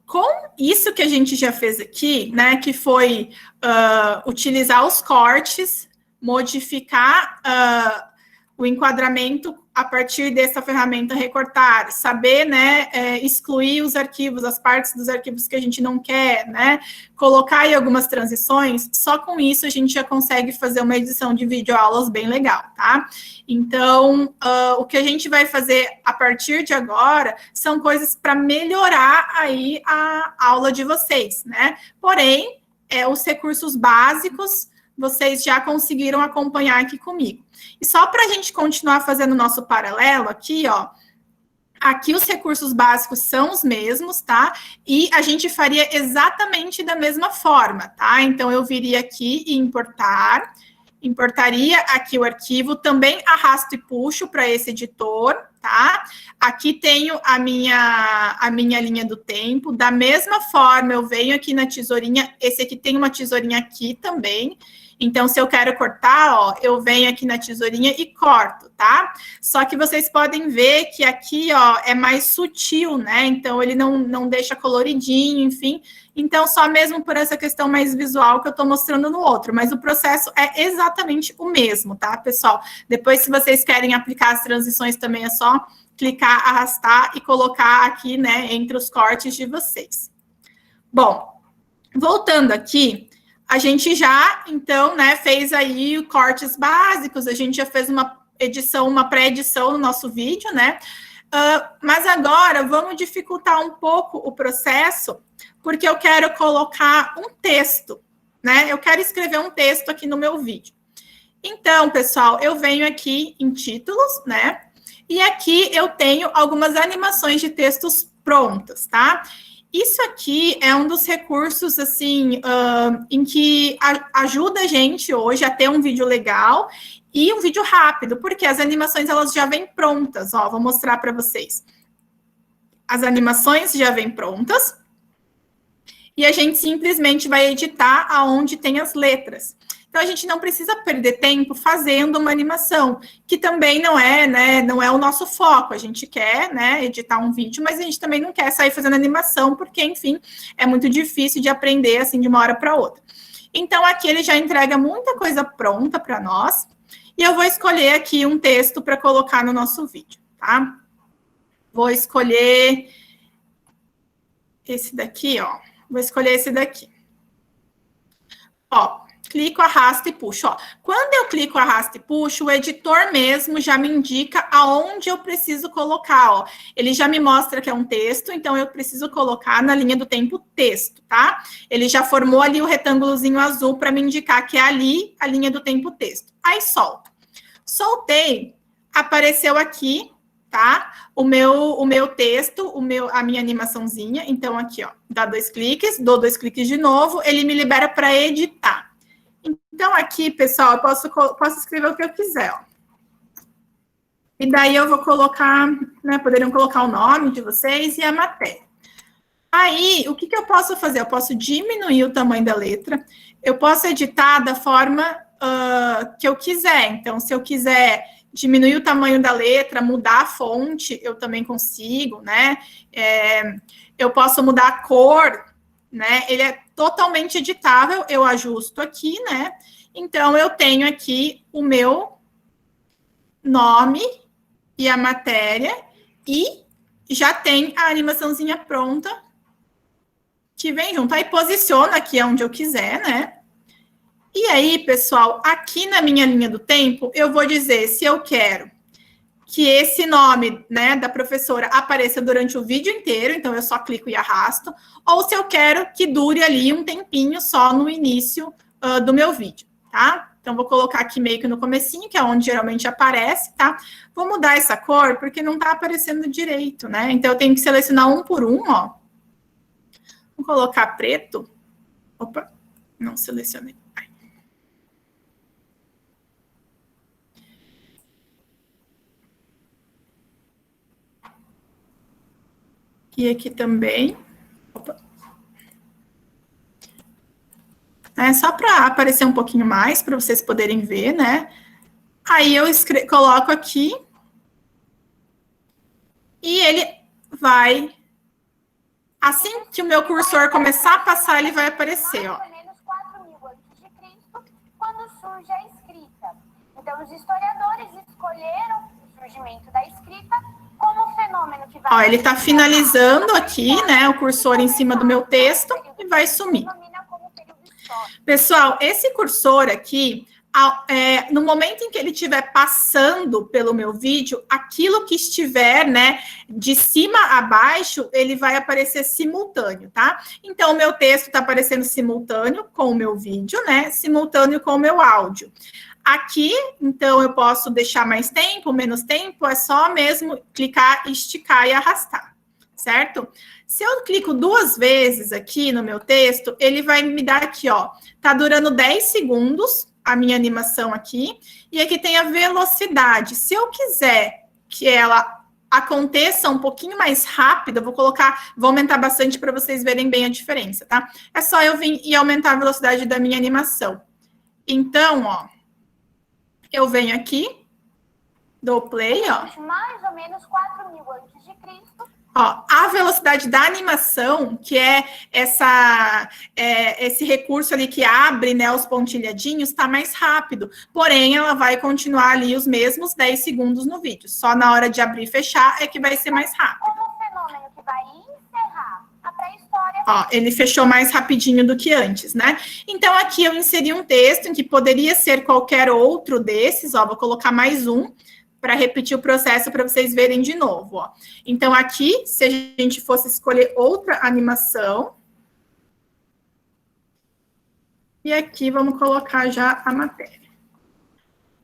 com isso que a gente já fez aqui, né, que foi utilizar os cortes, modificar o enquadramento a partir dessa ferramenta recortar, saber, né, excluir os arquivos, as partes dos arquivos que a gente não quer, né, colocar aí algumas transições, só com isso a gente já consegue fazer uma edição de videoaulas bem legal, tá? Então, o que a gente vai fazer a partir de agora são coisas para melhorar aí a aula de vocês, né? Porém, os recursos básicos vocês já conseguiram acompanhar aqui comigo. E só para a gente continuar fazendo o nosso paralelo aqui, ó, aqui os recursos básicos são os mesmos, tá? E a gente faria exatamente da mesma forma, tá? Então, eu viria aqui e importaria aqui o arquivo, também arrasto e puxo para esse editor, tá? Aqui tenho a minha linha do tempo, da mesma forma eu venho aqui na tesourinha, esse aqui tem uma tesourinha aqui também, então se eu quero cortar, ó, eu venho aqui na tesourinha e corto, tá? Só que vocês podem ver que aqui, ó, é mais sutil, né? Então ele não deixa coloridinho, enfim. Então, só mesmo por essa questão mais visual que eu tô mostrando no outro, mas o processo é exatamente o mesmo, tá, pessoal? Depois, se vocês querem aplicar as transições também, é só clicar, arrastar e colocar aqui, né, entre os cortes de vocês. Bom, voltando aqui, a gente já, então, né, fez aí cortes básicos, a gente já fez uma edição, uma pré-edição no nosso vídeo, né? Mas agora, vamos dificultar um pouco o processo, porque eu quero colocar um texto, né? Eu quero escrever um texto aqui no meu vídeo. Então, pessoal, eu venho aqui em títulos, né? E aqui eu tenho algumas animações de textos prontas, tá? Isso aqui é um dos recursos, assim, em que ajuda a gente hoje a ter um vídeo legal e um vídeo rápido, porque as animações, elas já vêm prontas, ó, vou mostrar para vocês. As animações já vêm prontas e a gente simplesmente vai editar aonde tem as letras. Então, a gente não precisa perder tempo fazendo uma animação, que também não é, né, não é o nosso foco. A gente quer, né, editar um vídeo, mas a gente também não quer sair fazendo animação, porque, enfim, é muito difícil de aprender, assim, de uma hora para outra. Então, aqui ele já entrega muita coisa pronta para nós, e eu vou escolher aqui um texto para colocar no nosso vídeo, tá? Vou escolher esse daqui, ó. Vou escolher esse daqui. Ó, clico, arrasto e puxo. Ó, quando eu clico, arrasto e puxo, o editor mesmo já me indica aonde eu preciso colocar. Ó. Ele já me mostra que é um texto, então eu preciso colocar na linha do tempo texto, tá? Ele já formou ali o retângulozinho azul para me indicar que é ali a linha do tempo texto. Aí solto. Soltei, apareceu aqui, tá? O meu texto, a minha animaçãozinha. Então, aqui, ó, dá 2 cliques, dou 2 cliques de novo, ele me libera para editar. Então, aqui, pessoal, eu posso escrever o que eu quiser, ó. E daí eu vou colocar, né, poderiam colocar o nome de vocês e a matéria. Aí, o que eu posso fazer? Eu posso diminuir o tamanho da letra, eu posso editar da forma que eu quiser. Então, se eu quiser diminuir o tamanho da letra, mudar a fonte, eu também consigo, né? Eu posso mudar a cor, né? Ele é totalmente editável, eu ajusto aqui, né? Então, eu tenho aqui o meu nome e a matéria e já tem a animaçãozinha pronta que vem junto. Aí, posiciona aqui onde eu quiser, né? E aí, pessoal, aqui na minha linha do tempo, eu vou dizer se eu quero que esse nome, né, da professora apareça durante o vídeo inteiro, então eu só clico e arrasto, ou se eu quero que dure ali um tempinho só no início do meu vídeo, tá? Então, vou colocar aqui meio que no comecinho, que é onde geralmente aparece, tá? Vou mudar essa cor, porque não tá aparecendo direito, né? Então, eu tenho que selecionar um por um, ó. Vou colocar preto. Opa, não selecionei. E aqui também. Opa. Só para aparecer um pouquinho mais, para vocês poderem ver, né? Aí eu coloco aqui. E ele vai... Assim que o meu cursor começar a passar, ele vai aparecer, ó. Mais ou menos 4.000 a.C., quando surge a escrita. Então, os historiadores escolheram o surgimento da escrita como fenômeno que vai... Ó, ele está finalizando aqui, né, o cursor em cima do meu texto e vai sumir. Pessoal, esse cursor aqui, no momento em que ele estiver passando pelo meu vídeo, aquilo que estiver, né, de cima a baixo, ele vai aparecer simultâneo, tá? Então, o meu texto está aparecendo simultâneo com o meu vídeo, né, simultâneo com o meu áudio. Aqui, então, eu posso deixar mais tempo, menos tempo, é só mesmo clicar, esticar e arrastar, certo? Se eu clico 2 vezes aqui no meu texto, ele vai me dar aqui, ó, tá durando 10 segundos a minha animação aqui, e aqui tem a velocidade. Se eu quiser que ela aconteça um pouquinho mais rápido, eu vou aumentar bastante para vocês verem bem a diferença, tá? É só eu vir e aumentar a velocidade da minha animação. Então, ó, eu venho aqui, dou play, ó. Mais ou menos 4.000 a.C. Ó, a velocidade da animação, que é esse recurso ali que abre, né, os pontilhadinhos, está mais rápido. Porém, ela vai continuar ali os mesmos 10 segundos no vídeo. Só na hora de abrir e fechar é que vai ser mais rápido. Como fenômeno que vai encerrar a pré-história... Ó, ele fechou mais rapidinho do que antes, né? Então, aqui eu inseri um texto em que poderia ser qualquer outro desses, ó, vou colocar mais um, para repetir o processo para vocês verem de novo, ó. Então, aqui, se a gente fosse escolher outra animação, e aqui vamos colocar já a matéria.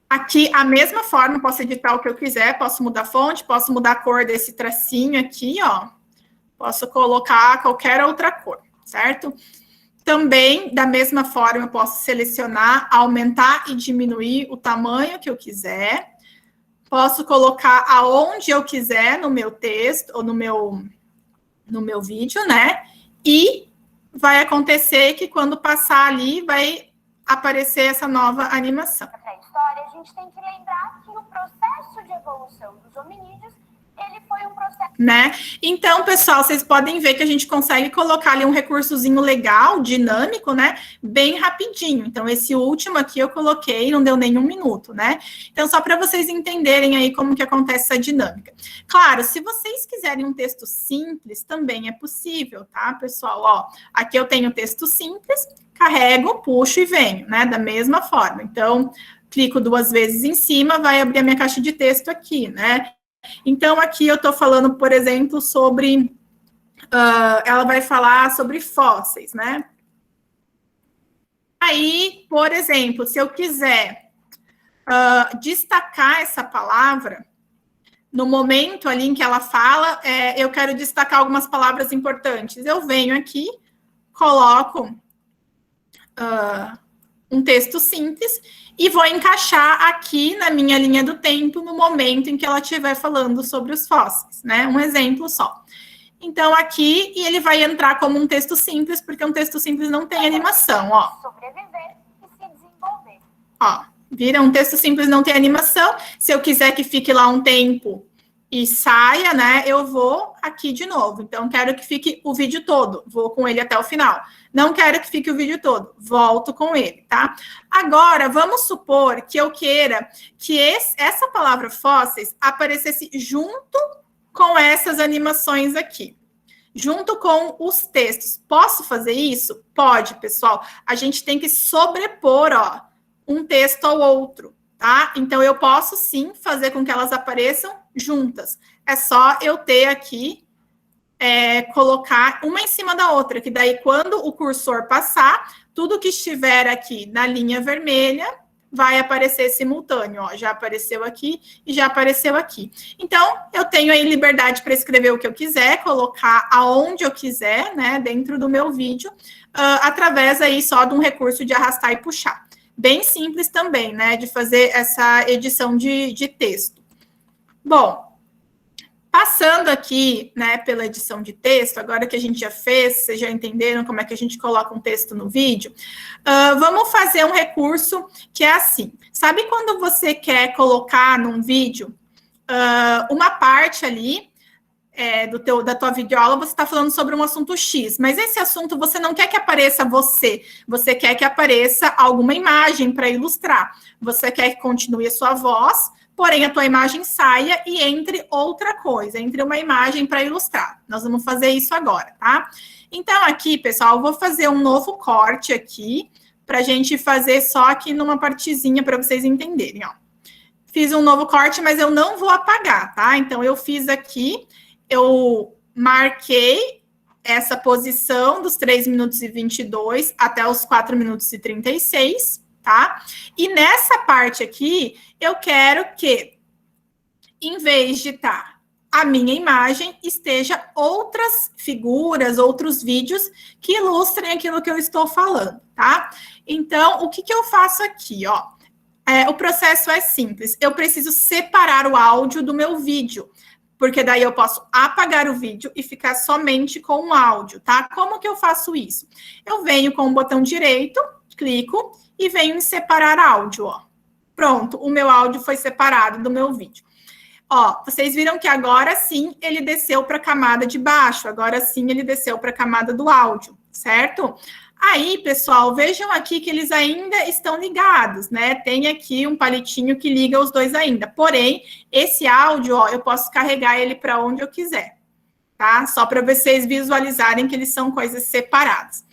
Aqui, a mesma forma, posso editar o que eu quiser, posso mudar a fonte, posso mudar a cor desse tracinho aqui, ó. Posso colocar qualquer outra cor, certo? Também, da mesma forma, eu posso selecionar, aumentar e diminuir o tamanho que eu quiser. Posso colocar aonde eu quiser no meu texto ou no meu vídeo, né? E vai acontecer que quando passar ali, vai aparecer essa nova animação. Para a história, a gente tem que lembrar que o processo de evolução dos hominídeos, ele foi um processo... Né? Então, pessoal, vocês podem ver que a gente consegue colocar ali um recursozinho legal, dinâmico, né? Bem rapidinho. Então, esse último aqui eu coloquei, não deu nem 1 minuto, né? Então, só para vocês entenderem aí como que acontece essa dinâmica. Claro, se vocês quiserem um texto simples, também é possível, tá, pessoal? Ó, aqui eu tenho texto simples, carrego, puxo e venho, né? Da mesma forma. Então, clico 2 vezes em cima, vai abrir a minha caixa de texto aqui, né? Então, aqui eu estou falando, por exemplo, sobre... ela vai falar sobre fósseis, né? Aí, por exemplo, se eu quiser destacar essa palavra, no momento ali em que ela fala, eu quero destacar algumas palavras importantes. Eu venho aqui, coloco um texto simples e vou encaixar aqui na minha linha do tempo no momento em que ela estiver falando sobre os fósseis, né? Um exemplo só. Então, aqui, e ele vai entrar como um texto simples, porque um texto simples não tem animação, ó. Sobreviver e se desenvolver. Ó, vira um texto simples, não tem animação. Se eu quiser que fique lá um tempo e saia, né, eu vou aqui de novo. Então, quero que fique o vídeo todo, vou com ele até o final. Não quero que fique o vídeo todo, volto com ele, tá? Agora, vamos supor que eu queira que essa palavra fósseis aparecesse junto com essas animações aqui, junto com os textos. Posso fazer isso? Pode, pessoal. A gente tem que sobrepor, ó, um texto ao outro, tá? Então, eu posso, sim, fazer com que elas apareçam juntas. É só eu ter aqui, colocar uma em cima da outra, que daí, quando o cursor passar, tudo que estiver aqui na linha vermelha vai aparecer simultâneo, ó. Já apareceu aqui e já apareceu aqui. Então, eu tenho aí liberdade para escrever o que eu quiser, colocar aonde eu quiser, né, dentro do meu vídeo, através aí só de um recurso de arrastar e puxar. Bem simples também, né, de fazer essa edição de texto. Bom, passando aqui, né, pela edição de texto, agora que a gente já fez, vocês já entenderam como é que a gente coloca um texto no vídeo, vamos fazer um recurso que é assim. Sabe quando você quer colocar num vídeo uma parte ali da tua videoaula, você está falando sobre um assunto X, mas esse assunto você não quer que apareça você quer que apareça alguma imagem para ilustrar. Você quer que continue a sua voz, porém a tua imagem saia e entre outra coisa, entre uma imagem para ilustrar. Nós vamos fazer isso agora, tá? Então, aqui, pessoal, eu vou fazer um novo corte aqui, para a gente fazer só aqui numa partezinha para vocês entenderem, ó. Fiz um novo corte, mas eu não vou apagar, tá? Então, eu fiz aqui, eu marquei essa posição dos 3 minutos e 22 até os 4 minutos e 36, tá? E nessa parte aqui, eu quero que, em vez de estar a minha imagem, esteja outras figuras, outros vídeos que ilustrem aquilo que eu estou falando, tá? Então, o que eu faço aqui, ó? O processo é simples. Eu preciso separar o áudio do meu vídeo, porque daí eu posso apagar o vídeo e ficar somente com o áudio, tá? Como que eu faço isso? Eu venho com o botão direito, clico e venho em separar áudio, ó. Pronto, o meu áudio foi separado do meu vídeo. Ó, vocês viram que agora sim ele desceu para a camada de baixo, agora sim ele desceu para a camada do áudio, certo? Aí, pessoal, vejam aqui que eles ainda estão ligados, né? Tem aqui um palitinho que liga os dois ainda. Porém, esse áudio, ó, eu posso carregar ele para onde eu quiser, tá? Só para vocês visualizarem que eles são coisas separadas.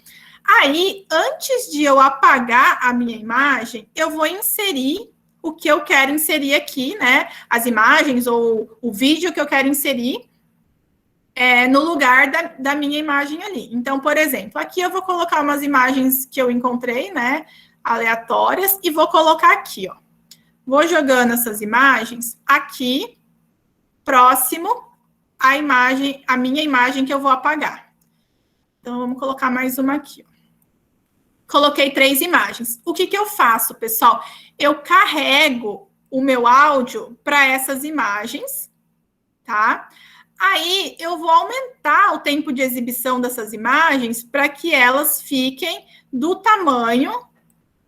Aí, antes de eu apagar a minha imagem, eu vou inserir o que eu quero inserir aqui, né? As imagens ou o vídeo que eu quero inserir no lugar da minha imagem ali. Então, por exemplo, aqui eu vou colocar umas imagens que eu encontrei, né? Aleatórias, e vou colocar aqui, ó. vou jogando essas imagens aqui, próximo à imagem, a minha imagem que eu vou apagar. Então, vamos colocar mais uma aqui. Coloquei 3 imagens. O que eu faço, pessoal? Eu carrego o meu áudio para essas imagens, tá? Aí, eu vou aumentar o tempo de exibição dessas imagens para que elas fiquem do tamanho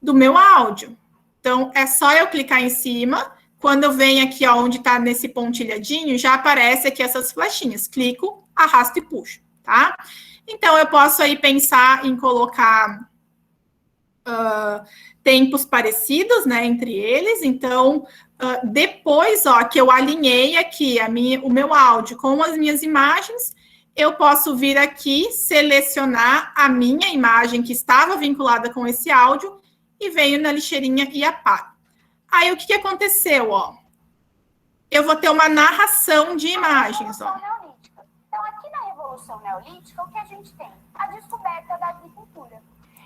do meu áudio. Então, é só eu clicar em cima. Quando eu venho aqui, ó, onde está nesse pontilhadinho, já aparece aqui essas flechinhas. Clico, arrasto e puxo, tá? Então, eu posso aí pensar em colocar tempos parecidos, né, entre eles. Então, depois, ó, que eu alinhei aqui o meu áudio com as minhas imagens, eu posso vir aqui, selecionar a minha imagem que estava vinculada com esse áudio e venho na lixeirinha e apago. Aí, o que aconteceu, ó? Eu vou ter uma narração de imagens, ó. Então, aqui na Revolução Neolítica, o que a gente tem? A descoberta da agricultura.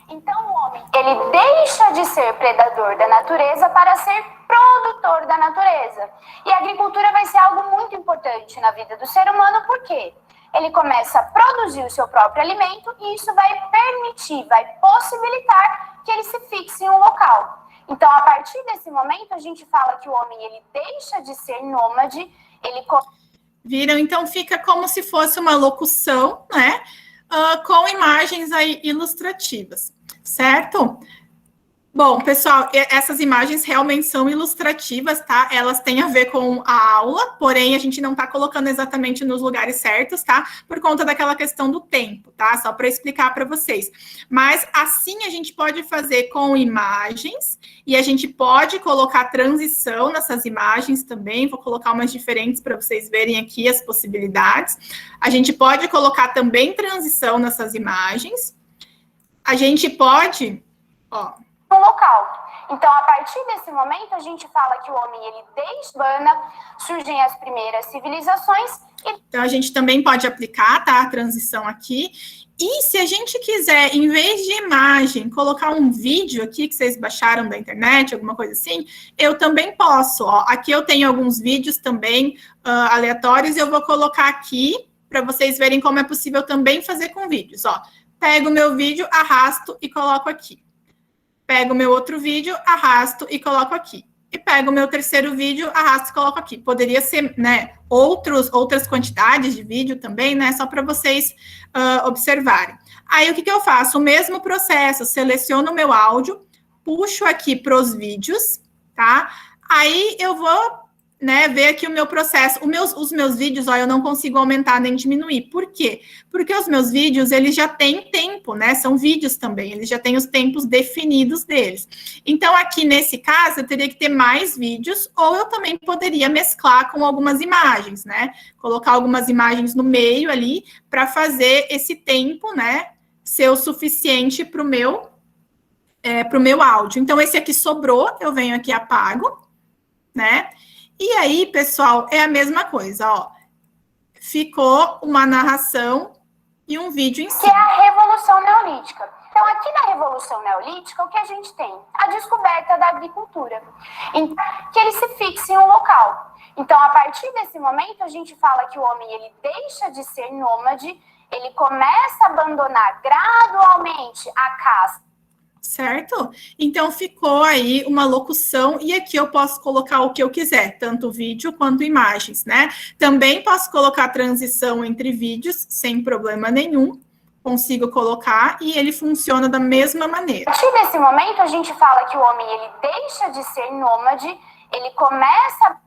Então, o homem, ele deixa de ser predador da natureza para ser produtor da natureza. E a agricultura vai ser algo muito importante na vida do ser humano, por quê? Ele começa a produzir o seu próprio alimento e isso vai permitir, vai possibilitar que ele se fixe em um local. Então, a partir desse momento, a gente fala que o homem, ele deixa de ser nômade, ele... Viram? Então, fica como se fosse uma locução, né? Com imagens aí ilustrativas, certo? Bom, pessoal, essas imagens realmente são ilustrativas, tá? Elas têm a ver com a aula, porém a gente não tá colocando exatamente nos lugares certos, tá? Por conta daquela questão do tempo, tá? Só para explicar para vocês. Mas assim a gente pode fazer com imagens e a gente pode colocar transição nessas imagens também. Vou colocar umas diferentes para vocês verem aqui as possibilidades. A gente pode colocar também transição nessas imagens. A gente pode, ó... um local. Então, a partir desse momento, a gente fala que o homem, ele desbana, surgem as primeiras civilizações. Então, a gente também pode aplicar, tá, a transição aqui. E se a gente quiser, em vez de imagem, colocar um vídeo aqui que vocês baixaram da internet, alguma coisa assim, eu também posso, ó. Aqui eu tenho alguns vídeos também aleatórios, eu vou colocar aqui para vocês verem como é possível também fazer com vídeos, ó. Pego o meu vídeo, arrasto e coloco aqui. Pego o meu outro vídeo, arrasto e coloco aqui. E pego o meu terceiro vídeo, arrasto e coloco aqui. Poderia ser, né, outras quantidades de vídeo também, né, só para vocês observarem. Aí, o que eu faço? O mesmo processo, seleciono o meu áudio, puxo aqui para os vídeos, tá? Aí, eu vou, né, ver aqui o meu processo. Os meus vídeos, ó, eu não consigo aumentar nem diminuir. Por quê? Porque os meus vídeos, eles já têm tempo, né? São vídeos também, eles já têm os tempos definidos deles. Então, aqui nesse caso, eu teria que ter mais vídeos, ou eu também poderia mesclar com algumas imagens, né? Colocar algumas imagens no meio ali, para fazer esse tempo, né, ser o suficiente para o meu áudio. Então, esse aqui sobrou, eu venho aqui e apago, né? E aí, pessoal, é a mesma coisa, ó. Ficou uma narração e um vídeo em cima. Que é a Revolução Neolítica. Então, aqui na Revolução Neolítica, o que a gente tem? A descoberta da agricultura. Então, que ele se fixe em um local. Então, a partir desse momento, a gente fala que o homem, ele deixa de ser nômade, ele começa a abandonar gradualmente a caça. Certo? Então, ficou aí uma locução, e aqui eu posso colocar o que eu quiser, tanto vídeo quanto imagens, né? Também posso colocar transição entre vídeos, sem problema nenhum, consigo colocar, e ele funciona da mesma maneira. A partir desse momento, a gente fala que o homem, ele deixa de ser nômade, ele começa...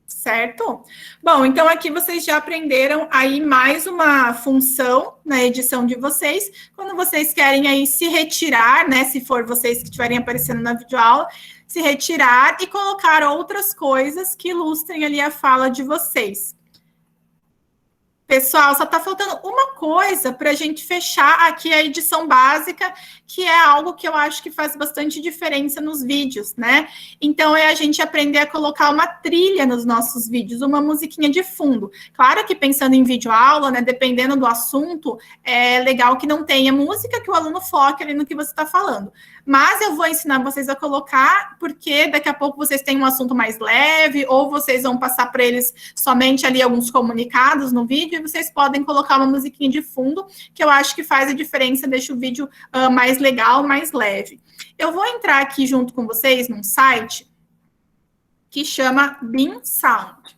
Certo? Bom, então aqui vocês já aprenderam aí mais uma função na edição de vocês, quando vocês querem aí se retirar, né, se for vocês que estiverem aparecendo na videoaula, se retirar e colocar outras coisas que ilustrem ali a fala de vocês. Pessoal, só está faltando uma coisa para a gente fechar aqui a edição básica, que é algo que eu acho que faz bastante diferença nos vídeos, né? Então, é a gente aprender a colocar uma trilha nos nossos vídeos, uma musiquinha de fundo. Claro que pensando em videoaula, né, dependendo do assunto, é legal que não tenha música, que o aluno foque ali no que você está falando. Mas eu vou ensinar vocês a colocar, porque daqui a pouco vocês têm um assunto mais leve, ou vocês vão passar para eles somente ali alguns comunicados no vídeo, e vocês podem colocar uma musiquinha de fundo, que eu acho que faz a diferença, deixa o vídeo mais legal, mais leve. Eu vou entrar aqui junto com vocês num site que chama BeamSound.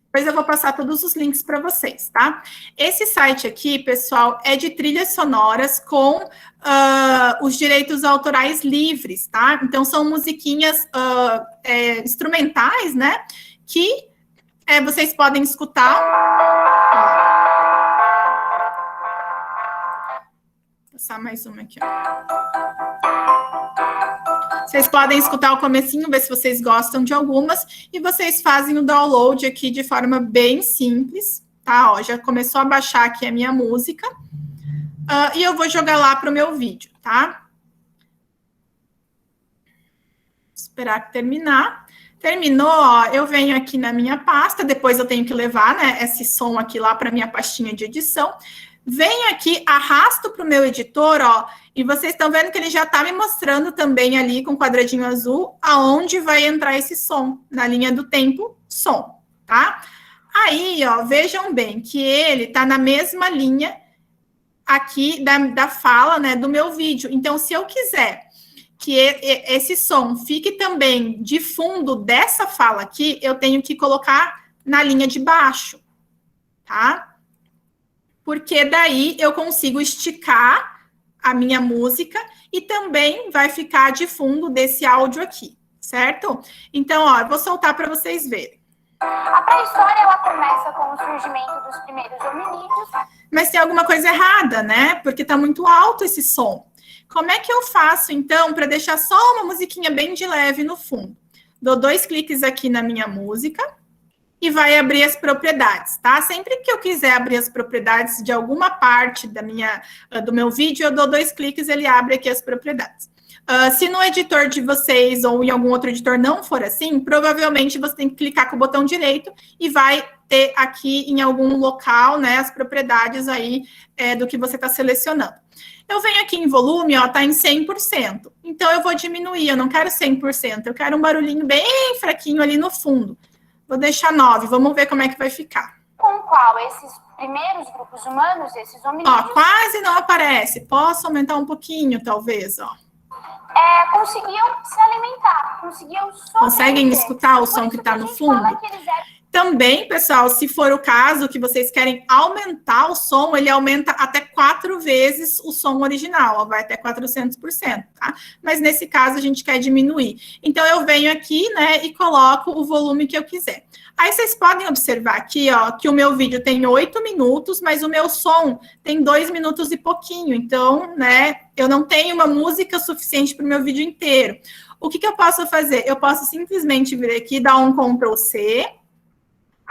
Depois eu vou passar todos os links para vocês, tá? Esse site aqui, pessoal, é de trilhas sonoras com os direitos autorais livres, tá? Então, são musiquinhas instrumentais, né? Que vocês podem escutar. Vou passar mais uma aqui, ó. Vocês podem escutar o comecinho, ver se vocês gostam de algumas, e vocês fazem o download aqui de forma bem simples, tá? Ó, já começou a baixar aqui a minha música, e eu vou jogar lá para o meu vídeo, tá? Esperar terminar. Terminou, ó, eu venho aqui na minha pasta, depois eu tenho que levar, né, esse som aqui lá para minha pastinha de edição. Venho aqui, arrasto para o meu editor, ó, e vocês estão vendo que ele já está me mostrando também ali com o quadradinho azul aonde vai entrar esse som, na linha do tempo, som, tá? Aí, ó, vejam bem que ele está na mesma linha aqui da fala, né, do meu vídeo. Então, se eu quiser que esse som fique também de fundo dessa fala aqui, eu tenho que colocar na linha de baixo, tá? Porque daí eu consigo esticar a minha música e também vai ficar de fundo desse áudio aqui, certo? Então, ó, eu vou soltar para vocês verem. A pré-história, ela começa com o surgimento dos primeiros hominídeos. Mas tem alguma coisa errada, né? Porque tá muito alto esse som. Como é que eu faço, então, para deixar só uma musiquinha bem de leve no fundo? Dou 2 cliques aqui na minha música e vai abrir as propriedades, tá? Sempre que eu quiser abrir as propriedades de alguma parte do meu vídeo, eu dou 2 cliques, ele abre aqui as propriedades. Se no editor de vocês ou em algum outro editor não for assim, provavelmente você tem que clicar com o botão direito e vai ter aqui em algum local, né, as propriedades aí do que você está selecionando. Eu venho aqui em volume, ó, tá em 100%. Então, eu vou diminuir, eu não quero 100%, eu quero um barulhinho bem fraquinho ali no fundo. Vou deixar 9, vamos ver como é que vai ficar. Com qual esses primeiros grupos humanos, esses hominídeos... Ó, quase não aparece. Posso aumentar um pouquinho, talvez, ó. Conseguiam se alimentar, conseguiam sobreviver. Conseguem escutar o som que está no fundo? Também, pessoal, se for o caso que vocês querem aumentar o som, ele aumenta até 4 vezes o som original, ó, vai até 400%, tá? Mas nesse caso a gente quer diminuir. Então eu venho aqui, né, e coloco o volume que eu quiser. Aí vocês podem observar aqui, ó, que o meu vídeo tem 8 minutos, mas o meu som tem 2 minutos e pouquinho. Então, né, eu não tenho uma música suficiente para o meu vídeo inteiro. O que eu posso fazer? Eu posso simplesmente vir aqui, dar um Ctrl+C.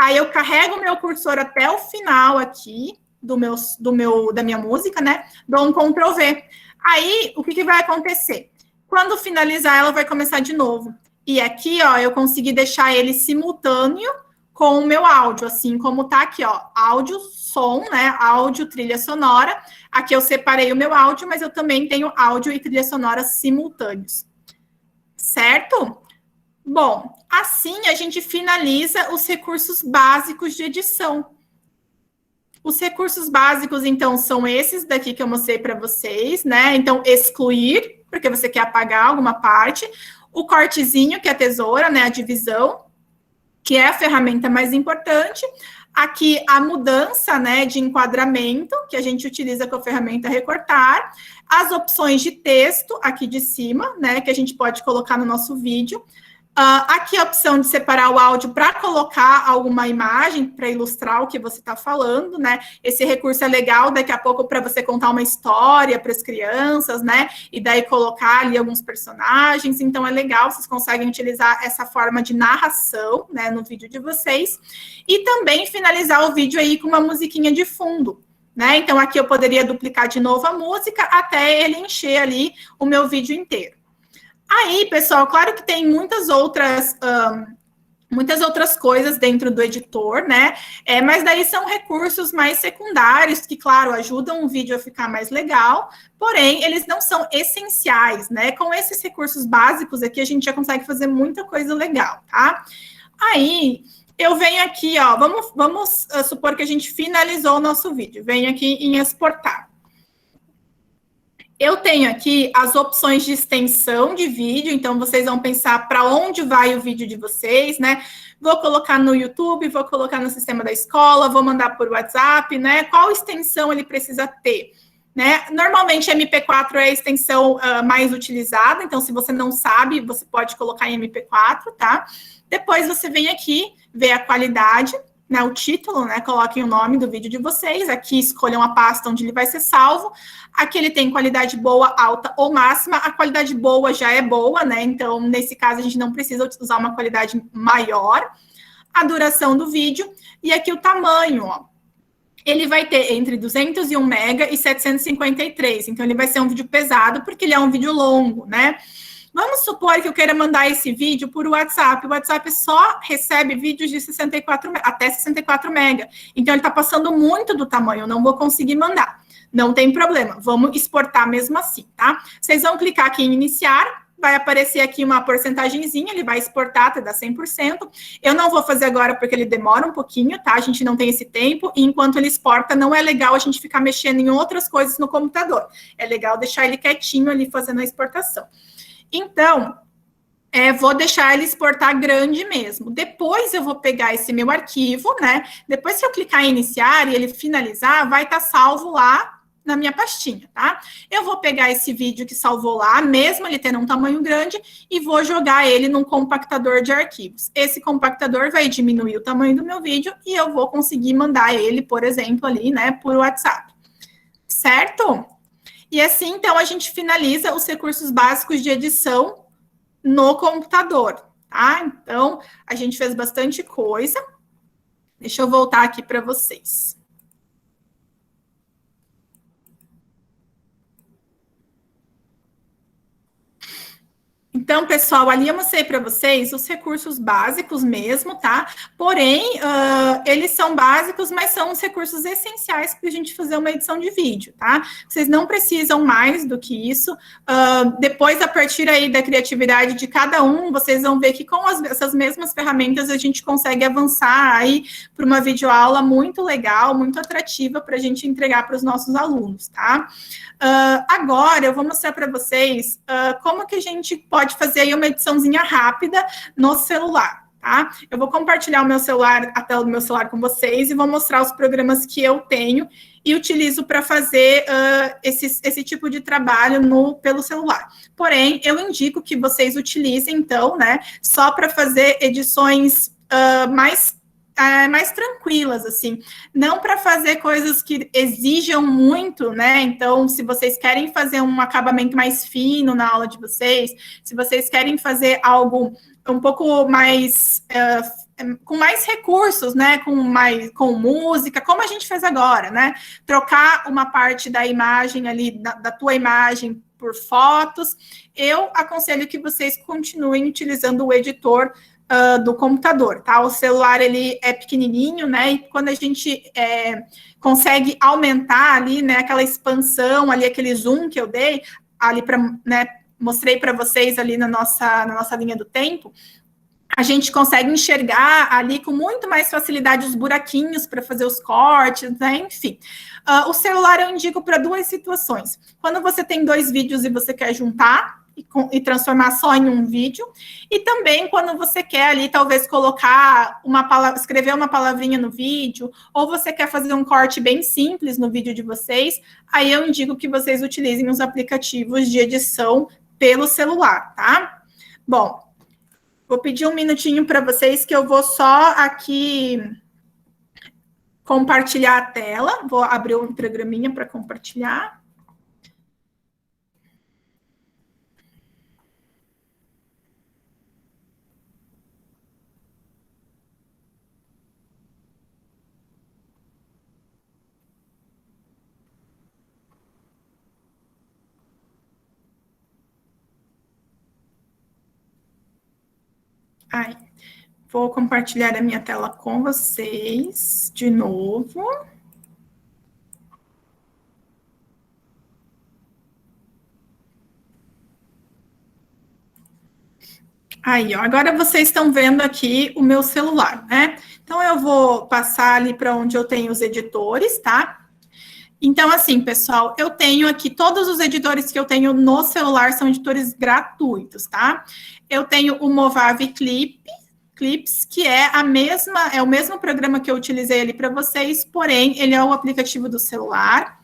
Aí eu carrego o meu cursor até o final aqui da minha música, né? Dou um Ctrl+V. Aí, o que vai acontecer? Quando finalizar, ela vai começar de novo. E aqui, ó, eu consegui deixar ele simultâneo com o meu áudio, assim como tá aqui, ó, áudio, som, né? Áudio, trilha sonora. Aqui eu separei o meu áudio, mas eu também tenho áudio e trilha sonora simultâneos. Certo? Bom, assim a gente finaliza os recursos básicos de edição. Os recursos básicos, então, são esses daqui que eu mostrei para vocês, né? Então, excluir, porque você quer apagar alguma parte. O cortezinho, que é a tesoura, né? A divisão, que é a ferramenta mais importante. Aqui, a mudança, né, de enquadramento, que a gente utiliza com a ferramenta recortar. As opções de texto, aqui de cima, né? Que a gente pode colocar no nosso vídeo. Aqui a opção de separar o áudio para colocar alguma imagem para ilustrar o que você está falando, né? Esse recurso é legal daqui a pouco para você contar uma história para as crianças, né? E daí colocar ali alguns personagens. Então é legal, vocês conseguem utilizar essa forma de narração, né, no vídeo de vocês. E também finalizar o vídeo aí com uma musiquinha de fundo, né? Então aqui eu poderia duplicar de novo a música até ele encher ali o meu vídeo inteiro. Aí, pessoal, claro que tem muitas outras coisas dentro do editor, né? Mas daí são recursos mais secundários, que, claro, ajudam o vídeo a ficar mais legal, porém, eles não são essenciais, né? Com esses recursos básicos aqui, a gente já consegue fazer muita coisa legal, tá? Aí, eu venho aqui, ó, vamos supor que a gente finalizou o nosso vídeo. Venho aqui em exportar. Eu tenho aqui as opções de extensão de vídeo, então vocês vão pensar para onde vai o vídeo de vocês, né? Vou colocar no YouTube, vou colocar no sistema da escola, vou mandar por WhatsApp, né? Qual extensão ele precisa ter, né? Normalmente MP4 é a extensão mais utilizada, então se você não sabe, você pode colocar em MP4, tá? Depois você vem aqui, ver a qualidade, né, o título, né, coloquem o nome do vídeo de vocês, aqui escolham a pasta onde ele vai ser salvo, aqui ele tem qualidade boa, alta ou máxima, a qualidade boa já é boa, né, então nesse caso a gente não precisa usar uma qualidade maior, a duração do vídeo, e aqui o tamanho, ó, ele vai ter entre 201 MB e 753, então ele vai ser um vídeo pesado, porque ele é um vídeo longo, né. Vamos supor que eu queira mandar esse vídeo por WhatsApp. O WhatsApp só recebe vídeos de 64, até 64 MB. Então, ele está passando muito do tamanho, eu não vou conseguir mandar. Não tem problema, vamos exportar mesmo assim, tá? Vocês vão clicar aqui em iniciar, vai aparecer aqui uma porcentagemzinha, ele vai exportar até dar 100%. Eu não vou fazer agora porque ele demora um pouquinho, tá? A gente não tem esse tempo, e enquanto ele exporta, não é legal a gente ficar mexendo em outras coisas no computador. É legal deixar ele quietinho ali fazendo a exportação. Então, vou deixar ele exportar grande mesmo. Depois eu vou pegar esse meu arquivo, né? Depois que eu clicar em iniciar e ele finalizar, vai estar salvo lá na minha pastinha, tá? Eu vou pegar esse vídeo que salvou lá, mesmo ele tendo um tamanho grande, e vou jogar ele num compactador de arquivos. Esse compactador vai diminuir o tamanho do meu vídeo e eu vou conseguir mandar ele, por exemplo, ali, né, por WhatsApp. Certo? E assim, então, a gente finaliza os recursos básicos de edição no computador, tá? Então, a gente fez bastante coisa. Deixa eu voltar aqui para vocês. Então, pessoal, ali eu mostrei para vocês os recursos básicos mesmo, tá? Porém, eles são básicos, mas são os recursos essenciais para a gente fazer uma edição de vídeo, tá? Vocês não precisam mais do que isso. Depois, a partir aí da criatividade de cada um, vocês vão ver que com essas mesmas ferramentas a gente consegue avançar aí para uma videoaula muito legal, muito atrativa para a gente entregar para os nossos alunos, tá? Agora, eu vou mostrar para vocês como que a gente pode fazer aí uma ediçãozinha rápida no celular, tá? Eu vou compartilhar o meu celular, a tela do meu celular com vocês e vou mostrar os programas que eu tenho e utilizo para fazer esse tipo de trabalho pelo celular. Porém, eu indico que vocês utilizem, então, né, só para fazer edições mais tranquilas, assim, não para fazer coisas que exijam muito, né? Então, se vocês querem fazer um acabamento mais fino na aula de vocês, se vocês querem fazer algo um pouco mais com mais recursos, né? Com música, como a gente fez agora, né? Trocar uma parte da imagem ali, da tua imagem por fotos, eu aconselho que vocês continuem utilizando o editor do computador, tá? O celular, ele é pequenininho, né? E quando a gente consegue aumentar ali, né? Aquela expansão ali, aquele zoom que eu dei ali para, né? Mostrei para vocês ali na nossa linha do tempo, a gente consegue enxergar ali com muito mais facilidade os buraquinhos para fazer os cortes, né? Enfim. O celular eu indico para duas situações. Quando você tem 2 vídeos e você quer juntar e transformar só em um vídeo, e também quando você quer ali, talvez, colocar escrever uma palavrinha no vídeo, ou você quer fazer um corte bem simples no vídeo de vocês, aí eu indico que vocês utilizem os aplicativos de edição pelo celular, tá? Bom, Vou pedir um minutinho para vocês que eu vou só aqui compartilhar a tela. Vou abrir um programinha para compartilhar. Aí, vou compartilhar a minha tela com vocês de novo. Aí, ó, agora vocês estão vendo aqui o meu celular, né? Então, eu vou passar ali para onde eu tenho os editores, tá? Então, assim, pessoal, eu tenho aqui todos os editores que eu tenho no celular são editores gratuitos, tá? Eu tenho o Movavi Clips, que é o mesmo programa que eu utilizei ali para vocês, porém, ele é o aplicativo do celular.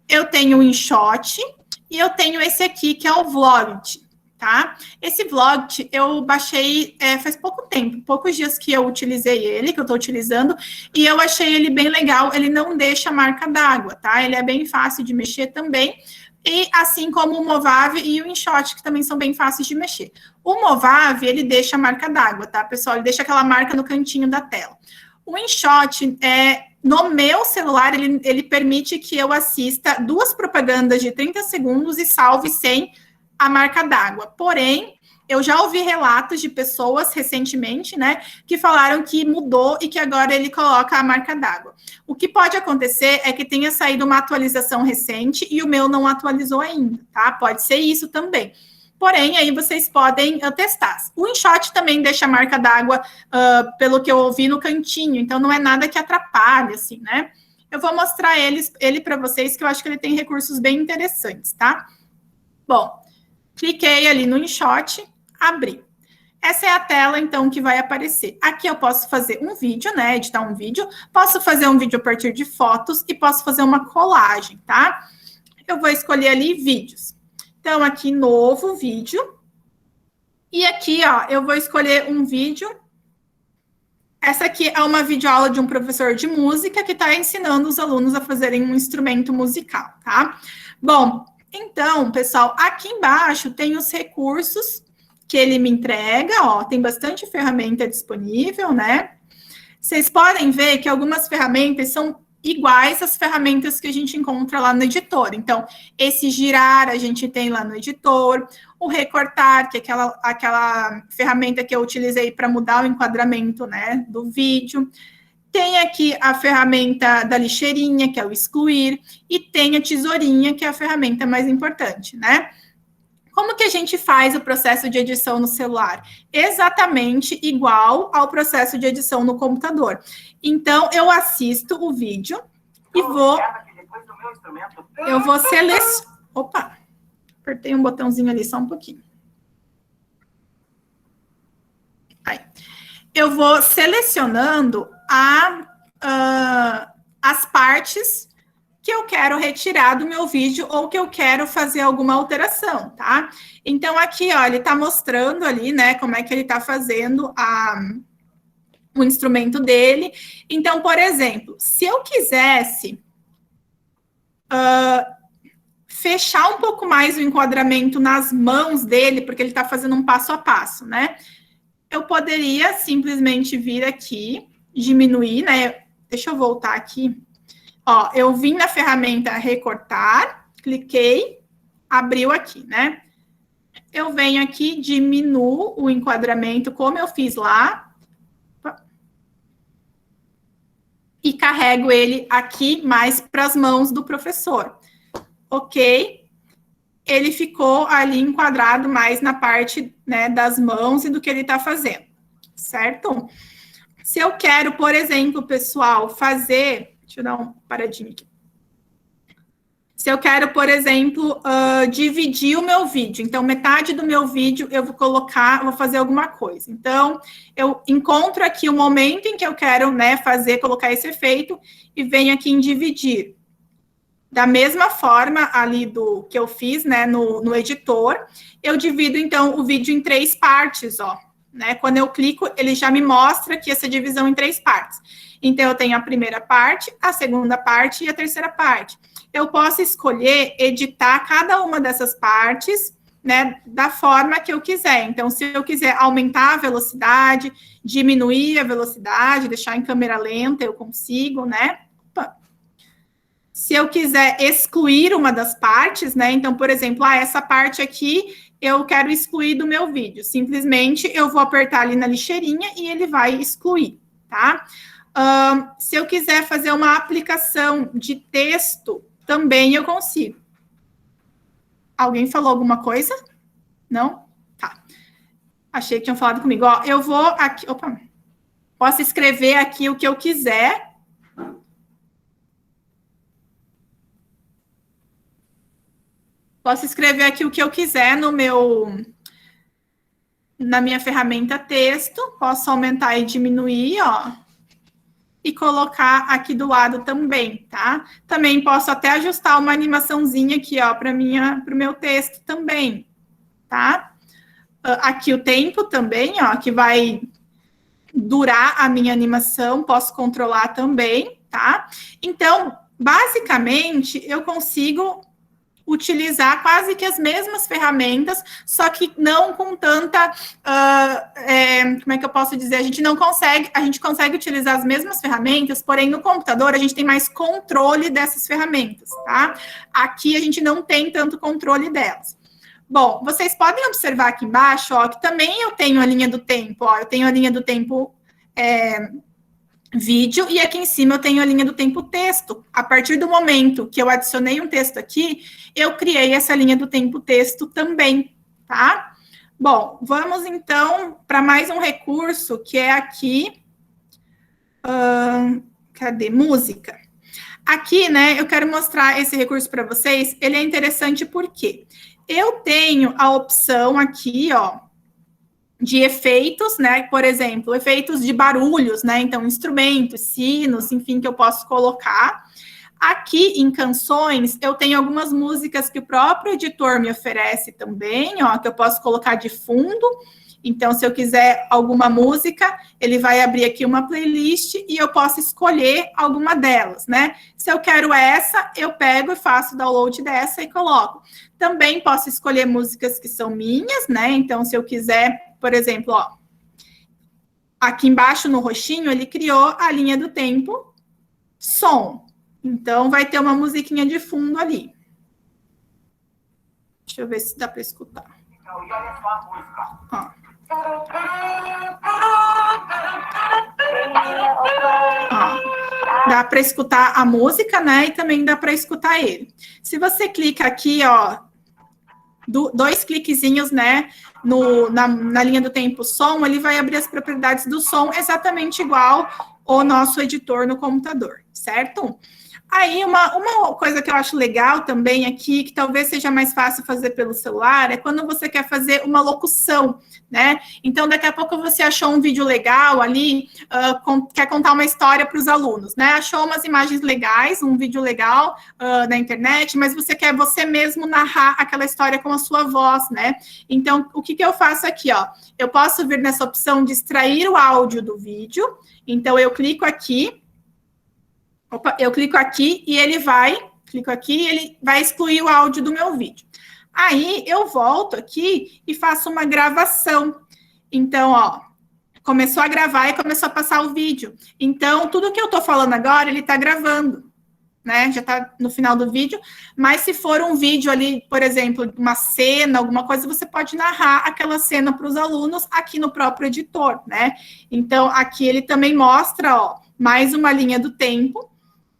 Eu tenho o InShot e eu tenho esse aqui, que é o Vlogt, tá? Esse Vlogt eu baixei faz pouco tempo, poucos dias que eu utilizei ele, que eu estou utilizando, e eu achei ele bem legal, ele não deixa marca d'água, tá? Ele é bem fácil de mexer também, e assim como o Movavi e o InShot, que também são bem fáceis de mexer. O Movavi, ele deixa a marca d'água, tá, pessoal? Ele deixa aquela marca no cantinho da tela. O InShot, no meu celular, ele permite que eu assista 2 propagandas de 30 segundos e salve sem a marca d'água. Porém, eu já ouvi relatos de pessoas recentemente, né, que falaram que mudou e que agora ele coloca a marca d'água. O que pode acontecer é que tenha saído uma atualização recente e o meu não atualizou ainda, tá? Pode ser isso também. Porém, aí vocês podem testar. O InShot também deixa a marca d'água, pelo que eu ouvi, no cantinho, então não é nada que atrapalhe, assim, né? Eu vou mostrar ele para vocês, que eu acho que ele tem recursos bem interessantes, tá? Bom, cliquei ali no InShot, abri. Essa é a tela, então, que vai aparecer. Aqui eu posso fazer um vídeo, né? Editar um vídeo. Posso fazer um vídeo a partir de fotos e posso fazer uma colagem, tá? Eu vou escolher ali vídeos. Então, aqui, novo vídeo. E aqui, ó, eu vou escolher um vídeo. Essa aqui é uma videoaula de um professor de música que está ensinando os alunos a fazerem um instrumento musical, tá? Bom, então, pessoal, aqui embaixo tem os recursos que ele me entrega, ó, tem bastante ferramenta disponível, né? Vocês podem ver que algumas ferramentas são iguais às ferramentas que a gente encontra lá no editor. Então, esse girar a gente tem lá no editor, o recortar, que é aquela ferramenta que eu utilizei para mudar o enquadramento, né, do vídeo. Tem aqui a ferramenta da lixeirinha, que é o excluir, e tem a tesourinha, que é a ferramenta mais importante, né? Como que a gente faz o processo de edição no celular? Exatamente igual ao processo de edição no computador. Então, eu assisto o vídeo e eu vou selecionar... Opa, apertei um botãozinho ali, só um pouquinho. Aí. Eu vou selecionando as partes que eu quero retirar do meu vídeo ou que eu quero fazer alguma alteração, tá? Então, aqui, ó, ele tá mostrando ali, né, como é que ele tá fazendo o instrumento dele. Então, por exemplo, se eu quisesse fechar um pouco mais o enquadramento nas mãos dele, porque ele tá fazendo um passo a passo, né? Eu poderia simplesmente vir aqui, diminuir, né? Deixa eu voltar aqui. Ó, eu vim na ferramenta recortar, cliquei, abriu aqui, né? Eu venho aqui, diminuo o enquadramento, como eu fiz lá, e carrego ele aqui mais para as mãos do professor. Ok? Ele ficou ali enquadrado mais na parte, né, das mãos e do que ele está fazendo, certo? Se eu quero, por exemplo, pessoal, fazer... Deixa eu dar uma paradinha aqui. Se eu quero, por exemplo, dividir o meu vídeo, então metade do meu vídeo eu vou fazer alguma coisa. Então, eu encontro aqui o momento em que eu quero, né, colocar esse efeito e venho aqui em dividir. Da mesma forma ali do que eu fiz, né, no editor, eu divido, então, o vídeo em 3 partes, ó, né? Quando eu clico, ele já me mostra aqui essa divisão em 3 partes. Então, eu tenho a primeira parte, a segunda parte e a terceira parte. Eu posso escolher editar cada uma dessas partes, né, da forma que eu quiser. Então, se eu quiser aumentar a velocidade, diminuir a velocidade, deixar em câmera lenta, eu consigo, né? Opa. Se eu quiser excluir uma das partes, né? Então, por exemplo, essa parte aqui eu quero excluir do meu vídeo. Simplesmente eu vou apertar ali na lixeirinha e ele vai excluir, tá? Se eu quiser fazer uma aplicação de texto, também eu consigo. Alguém falou alguma coisa? Não? Tá. Achei que tinham falado comigo. Ó, eu vou aqui... Opa. Posso escrever aqui o que eu quiser. Posso escrever aqui o que eu quiser na minha ferramenta texto. Posso aumentar e diminuir, ó. E colocar aqui do lado também, tá? Também posso até ajustar uma animaçãozinha aqui, ó, para o meu texto também, tá? Aqui o tempo também, ó, que vai durar a minha animação, posso controlar também, tá? Então, basicamente, eu consigo utilizar quase que as mesmas ferramentas, só que não com tanta, como é que eu posso dizer? A gente consegue utilizar as mesmas ferramentas, porém no computador a gente tem mais controle dessas ferramentas, tá? Aqui a gente não tem tanto controle delas. Bom, vocês podem observar aqui embaixo, ó, que também eu tenho a linha do tempo, ó, eu tenho a linha do tempo vídeo, e aqui em cima eu tenho a linha do tempo texto. A partir do momento que eu adicionei um texto aqui, eu criei essa linha do tempo texto também, tá? Bom, vamos então para mais um recurso, que é aqui, cadê? Música. Aqui, né, eu quero mostrar esse recurso para vocês, ele é interessante porque eu tenho a opção aqui, ó, de efeitos, né? Por exemplo, efeitos de barulhos, né? Então, instrumentos, sinos, enfim, que eu posso colocar. Aqui em canções, eu tenho algumas músicas que o próprio editor me oferece também, ó, que eu posso colocar de fundo. Então, se eu quiser alguma música, ele vai abrir aqui uma playlist e eu posso escolher alguma delas, né? Se eu quero essa, eu pego e faço o download dessa e coloco. Também posso escolher músicas que são minhas, né? Então, se eu quiser, por exemplo, ó, aqui embaixo no roxinho, ele criou a linha do tempo som. Então, vai ter uma musiquinha de fundo ali. Deixa eu ver se dá para escutar. Ó. Dá para escutar a música, né? E também dá para escutar ele. Se você clica aqui, ó, 2 cliquezinhos, né, na linha do tempo som, ele vai abrir as propriedades do som exatamente igual o nosso editor no computador, certo? Aí, uma coisa que eu acho legal também aqui, que talvez seja mais fácil fazer pelo celular, é quando você quer fazer uma locução, né? Então, daqui a pouco você achou um vídeo legal ali, quer contar uma história para os alunos, né? Achou umas imagens legais, um vídeo legal na internet, mas você quer você mesmo narrar aquela história com a sua voz, né? Então, o que eu faço aqui, ó? Eu posso vir nessa opção de extrair o áudio do vídeo, então eu clico aqui, eu clico aqui e ele vai excluir o áudio do meu vídeo. Aí, eu volto aqui e faço uma gravação. Então, ó, começou a gravar e começou a passar o vídeo. Então, tudo que eu tô falando agora, ele tá gravando, né? Já tá no final do vídeo. Mas se for um vídeo ali, por exemplo, uma cena, alguma coisa, você pode narrar aquela cena para os alunos aqui no próprio editor, né? Então, aqui ele também mostra, ó, mais uma linha do tempo,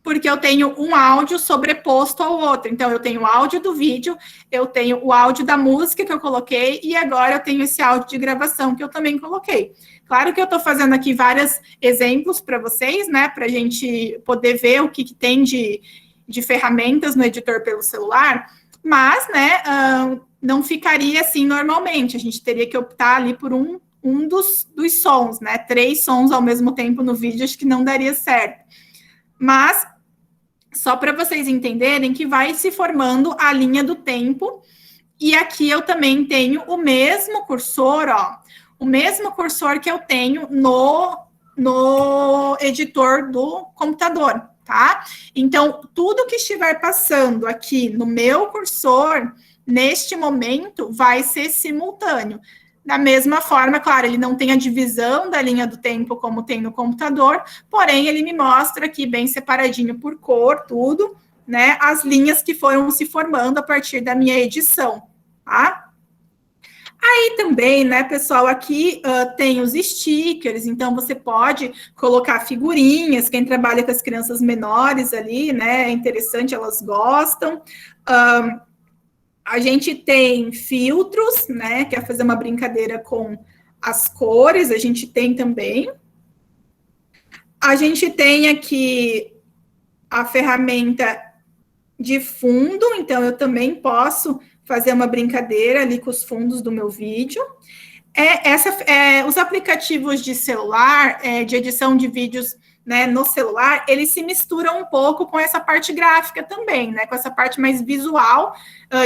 porque eu tenho um áudio sobreposto ao outro. Então, eu tenho o áudio do vídeo, eu tenho o áudio da música que eu coloquei, e agora eu tenho esse áudio de gravação que eu também coloquei. Claro que eu estou fazendo aqui vários exemplos para vocês, né, para a gente poder ver o que tem de ferramentas no editor pelo celular, mas, né, não ficaria assim normalmente. A gente teria que optar ali por um dos sons, né, 3 sons ao mesmo tempo no vídeo, acho que não daria certo. Mas, só para vocês entenderem que vai se formando a linha do tempo, e aqui eu também tenho o mesmo cursor, ó, o mesmo cursor que eu tenho no editor do computador, tá? Então, tudo que estiver passando aqui no meu cursor, neste momento, vai ser simultâneo. Da mesma forma, claro, ele não tem a divisão da linha do tempo como tem no computador, porém, ele me mostra aqui bem separadinho por cor, tudo, né? As linhas que foram se formando a partir da minha edição, tá? Aí também, né, pessoal, aqui tem os stickers, então você pode colocar figurinhas, quem trabalha com as crianças menores ali, né, é interessante, elas gostam. A gente tem filtros, né, quer fazer uma brincadeira com as cores, a gente tem também. A gente tem aqui a ferramenta de fundo, então eu também posso fazer uma brincadeira ali com os fundos do meu vídeo. Os aplicativos de celular, de edição de vídeos, né, no celular, eles se misturam um pouco com essa parte gráfica também, né, com essa parte mais visual,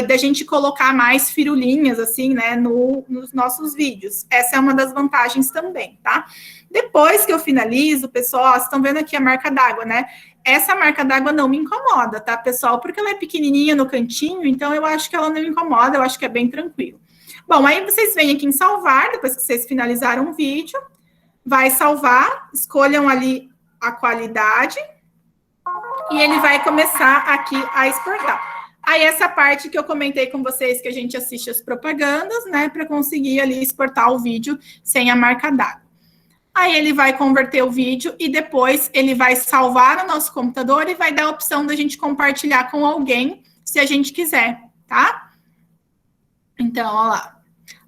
da gente colocar mais firulinhas, assim, né, nos nossos vídeos. Essa é uma das vantagens também, tá? Depois que eu finalizo, pessoal, vocês estão vendo aqui a marca d'água, né? Essa marca d'água não me incomoda, tá, pessoal? Porque ela é pequenininha no cantinho, então eu acho que ela não me incomoda, eu acho que é bem tranquilo. Bom, aí vocês vêm aqui em salvar, depois que vocês finalizaram o vídeo, vai salvar, escolham ali a qualidade, e ele vai começar aqui a exportar. Aí essa parte que eu comentei com vocês, que a gente assiste as propagandas, né, para conseguir ali exportar o vídeo sem a marca d'água. Aí ele vai converter o vídeo e depois ele vai salvar no nosso computador e vai dar a opção da gente compartilhar com alguém, se a gente quiser, tá? Então, ó lá.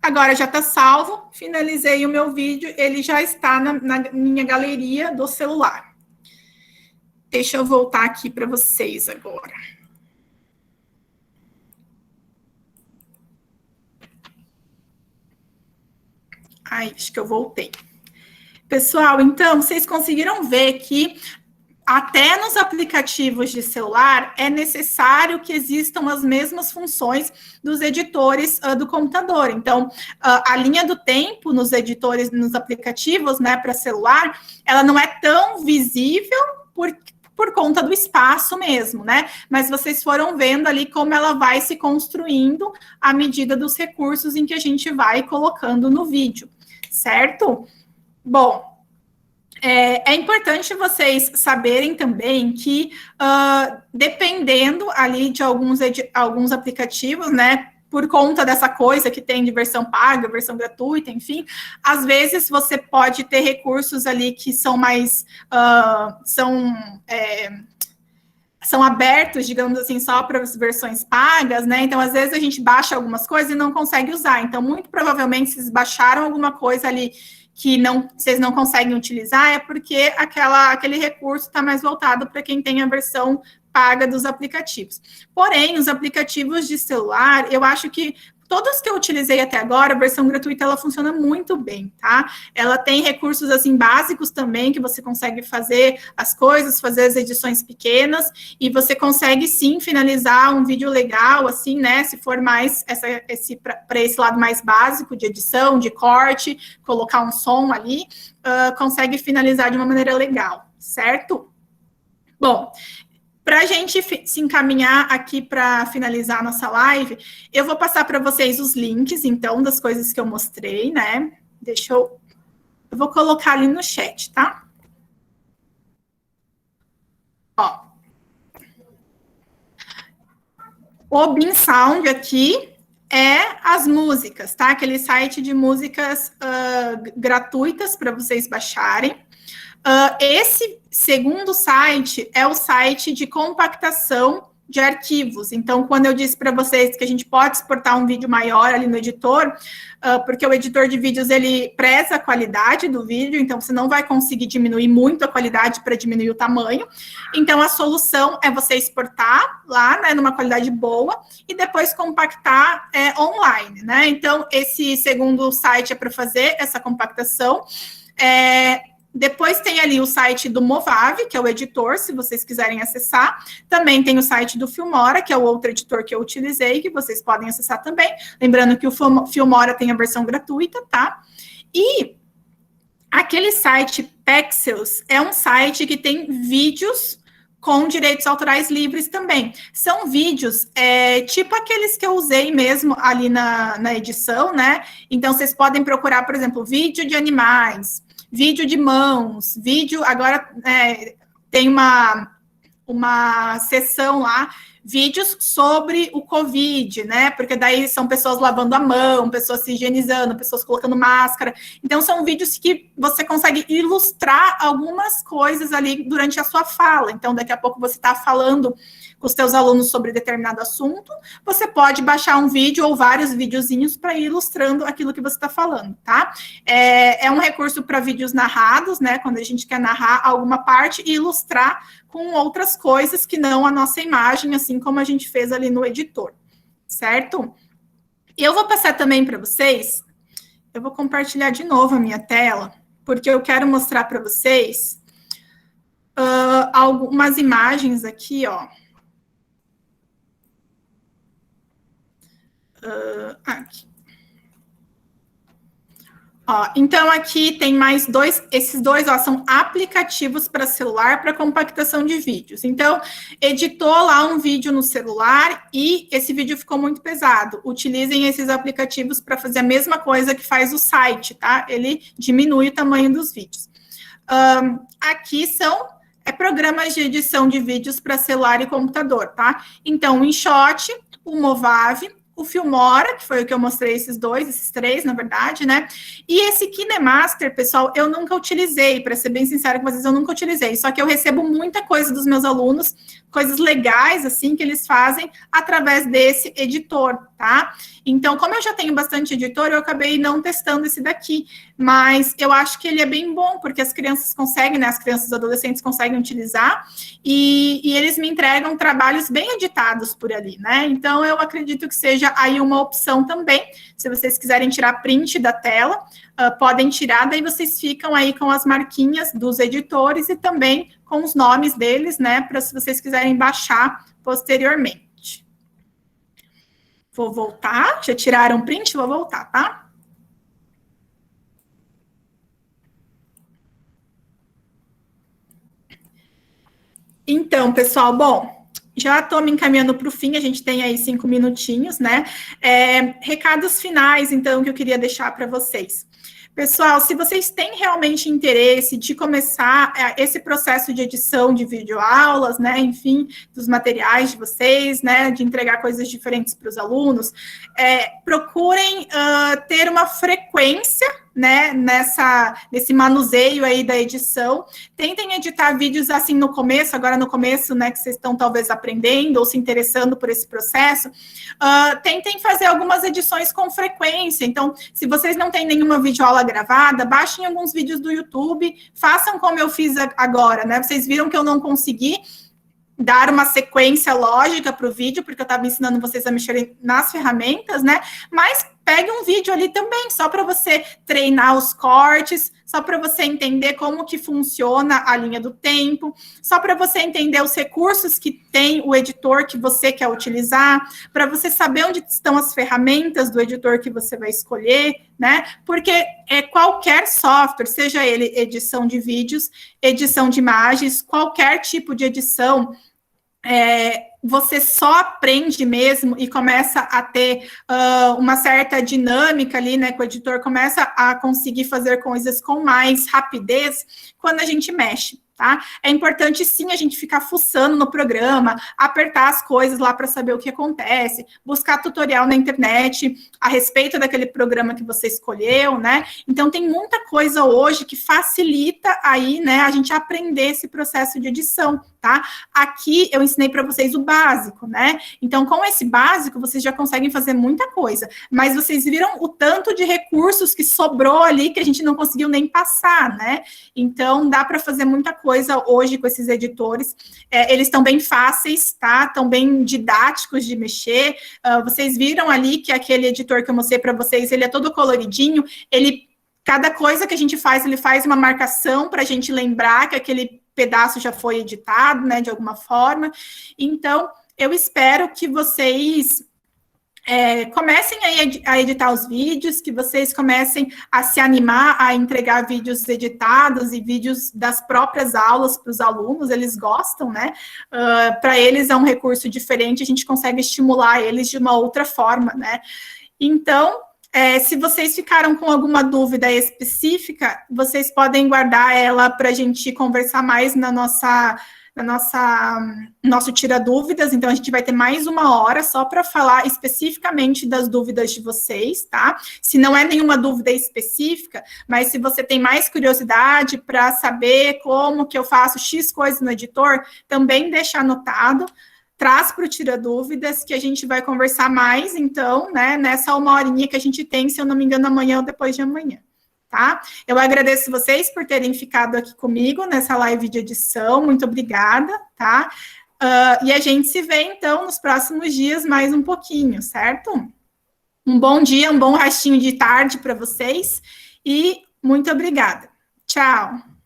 Agora já está salvo, finalizei o meu vídeo, ele já está na minha galeria do celular. Deixa eu voltar aqui para vocês agora. Ai, acho que eu voltei. Pessoal, então, vocês conseguiram ver que até nos aplicativos de celular é necessário que existam as mesmas funções dos editores do computador. Então, a linha do tempo nos editores, nos aplicativos, né, para celular, ela não é tão visível por conta do espaço mesmo, né? Mas vocês foram vendo ali como ela vai se construindo à medida dos recursos em que a gente vai colocando no vídeo, certo? Bom, é importante vocês saberem também que, dependendo ali de alguns aplicativos, né, por conta dessa coisa que tem de versão paga, versão gratuita, enfim, às vezes você pode ter recursos ali que são mais, são abertos, digamos assim, só para as versões pagas, né? Então, às vezes a gente baixa algumas coisas e não consegue usar. Então, muito provavelmente, vocês baixaram alguma coisa ali que vocês não conseguem utilizar, é porque aquele recurso está mais voltado para quem tem a versão paga dos aplicativos. Porém, os aplicativos de celular, eu acho que todos que eu utilizei até agora, a versão gratuita, ela funciona muito bem, tá? Ela tem recursos, assim, básicos também, que você consegue fazer as coisas, fazer as edições pequenas, e você consegue, sim, finalizar um vídeo legal, assim, né? Se for mais para esse lado mais básico de edição, de corte, colocar um som ali, consegue finalizar de uma maneira legal, certo? Bom, para a gente se encaminhar aqui para finalizar a nossa live, eu vou passar para vocês os links, então, das coisas que eu mostrei, né? Eu vou colocar ali no chat, tá? Ó. O Bensound aqui é as músicas, tá? Aquele site de músicas gratuitas para vocês baixarem. Esse segundo site é o site de compactação de arquivos. Então, quando eu disse para vocês que a gente pode exportar um vídeo maior ali no editor, porque o editor de vídeos, ele preza a qualidade do vídeo, então você não vai conseguir diminuir muito a qualidade para diminuir o tamanho. Então, a solução é você exportar lá, né, numa qualidade boa, e depois compactar online, né? Então, esse segundo site é para fazer essa compactação. Depois tem ali o site do Movavi, que é o editor, se vocês quiserem acessar. Também tem o site do Filmora, que é o outro editor que eu utilizei, que vocês podem acessar também. Lembrando que o Filmora tem a versão gratuita, tá? E aquele site Pexels é um site que tem vídeos com direitos autorais livres também. São vídeos, tipo aqueles que eu usei mesmo ali na edição, né? Então, vocês podem procurar, por exemplo, vídeo de animais, vídeo de mãos, vídeo... Agora, tem uma seção lá, vídeos sobre o Covid, né? Porque daí são pessoas lavando a mão, pessoas se higienizando, pessoas colocando máscara. Então, são vídeos que você consegue ilustrar algumas coisas ali durante a sua fala. Então, daqui a pouco você está falando com os seus alunos sobre determinado assunto, você pode baixar um vídeo ou vários videozinhos para ir ilustrando aquilo que você está falando, tá? É um recurso para vídeos narrados, né? Quando a gente quer narrar alguma parte e ilustrar com outras coisas que não a nossa imagem, assim como a gente fez ali no editor, certo? Eu vou passar também para vocês, eu vou compartilhar de novo a minha tela, porque eu quero mostrar para vocês algumas imagens aqui, ó. Aqui. Ó, então, aqui tem mais dois, esses dois, ó, são aplicativos para celular para compactação de vídeos. Então, editou lá um vídeo no celular e esse vídeo ficou muito pesado. Utilizem esses aplicativos para fazer a mesma coisa que faz o site, tá? Ele diminui o tamanho dos vídeos. Aqui são programas de edição de vídeos para celular e computador, tá? Então, o InShot, o Movavi, o Filmora, que foi o que eu mostrei, esses três, na verdade, né? E esse KineMaster, pessoal, eu nunca utilizei, para ser bem sincera com vocês, eu nunca utilizei, só que eu recebo muita coisa dos meus alunos, coisas legais, assim, que eles fazem através desse editor, tá? Então, como eu já tenho bastante editor, eu acabei não testando esse daqui, mas eu acho que ele é bem bom, porque as crianças conseguem, né, as crianças e adolescentes conseguem utilizar, e eles me entregam trabalhos bem editados por ali, né? Então, eu acredito que seja aí uma opção também, se vocês quiserem tirar print da tela, podem tirar, daí vocês ficam aí com as marquinhas dos editores e também com os nomes deles, né, para se vocês quiserem baixar posteriormente. Vou voltar, já tiraram print, vou voltar, tá? Então, pessoal, bom, já estou me encaminhando para o fim, a gente tem aí 5 minutinhos, né? Recados finais, então, que eu queria deixar para vocês. Pessoal, se vocês têm realmente interesse de começar esse processo de edição de videoaulas, né, enfim, dos materiais de vocês, né, de entregar coisas diferentes para os alunos, procurem ter uma frequência, né, nesse manuseio aí da edição. Tentem editar vídeos assim no começo, agora no começo, né, que vocês estão talvez aprendendo ou se interessando por esse processo. Tentem fazer algumas edições com frequência. Então, se vocês não têm nenhuma videoaula gravada, baixem alguns vídeos do YouTube, façam como eu fiz agora, né? Vocês viram que eu não consegui dar uma sequência lógica para o vídeo, porque eu estava ensinando vocês a mexerem nas ferramentas, né? Mas pegue um vídeo ali também, só para você treinar os cortes, só para você entender como que funciona a linha do tempo, só para você entender os recursos que tem o editor que você quer utilizar, para você saber onde estão as ferramentas do editor que você vai escolher, né? Porque qualquer software, seja ele edição de vídeos, edição de imagens, qualquer tipo de edição, você só aprende mesmo e começa a ter uma certa dinâmica ali, né, que o editor começa a conseguir fazer coisas com mais rapidez quando a gente mexe, tá? É importante, sim, a gente ficar fuçando no programa, apertar as coisas lá para saber o que acontece, buscar tutorial na internet a respeito daquele programa que você escolheu, né? Então, tem muita coisa hoje que facilita aí, né, a gente aprender esse processo de edição, tá? Aqui eu ensinei para vocês o básico, né? Então, com esse básico, vocês já conseguem fazer muita coisa, mas vocês viram o tanto de recursos que sobrou ali que a gente não conseguiu nem passar, né? Então, dá para fazer muita coisa hoje com esses editores. Eles estão bem fáceis, tá? Estão bem didáticos de mexer. Vocês viram ali que aquele editor que eu mostrei para vocês, ele é todo coloridinho, cada coisa que a gente faz, ele faz uma marcação para a gente lembrar que aquele pedaço já foi editado, né, de alguma forma. Então, eu espero que vocês Comecem a editar os vídeos, que vocês comecem a se animar a entregar vídeos editados e vídeos das próprias aulas para os alunos, eles gostam, né? Para eles é um recurso diferente, a gente consegue estimular eles de uma outra forma, né? Então, se vocês ficaram com alguma dúvida específica, vocês podem guardar ela para a gente conversar mais no nosso Tira Dúvidas. Então, a gente vai ter mais 1 hora só para falar especificamente das dúvidas de vocês, tá? Se não é nenhuma dúvida específica, mas se você tem mais curiosidade para saber como que eu faço X coisas no editor, também deixa anotado. Traz para o Tira Dúvidas, que a gente vai conversar mais, então, né, nessa 1 horinha que a gente tem, se eu não me engano, amanhã ou depois de amanhã, tá? Eu agradeço vocês por terem ficado aqui comigo nessa live de edição, muito obrigada, tá? E a gente se vê, então, nos próximos dias mais um pouquinho, certo? Um bom dia, um bom restinho de tarde para vocês, e muito obrigada. Tchau!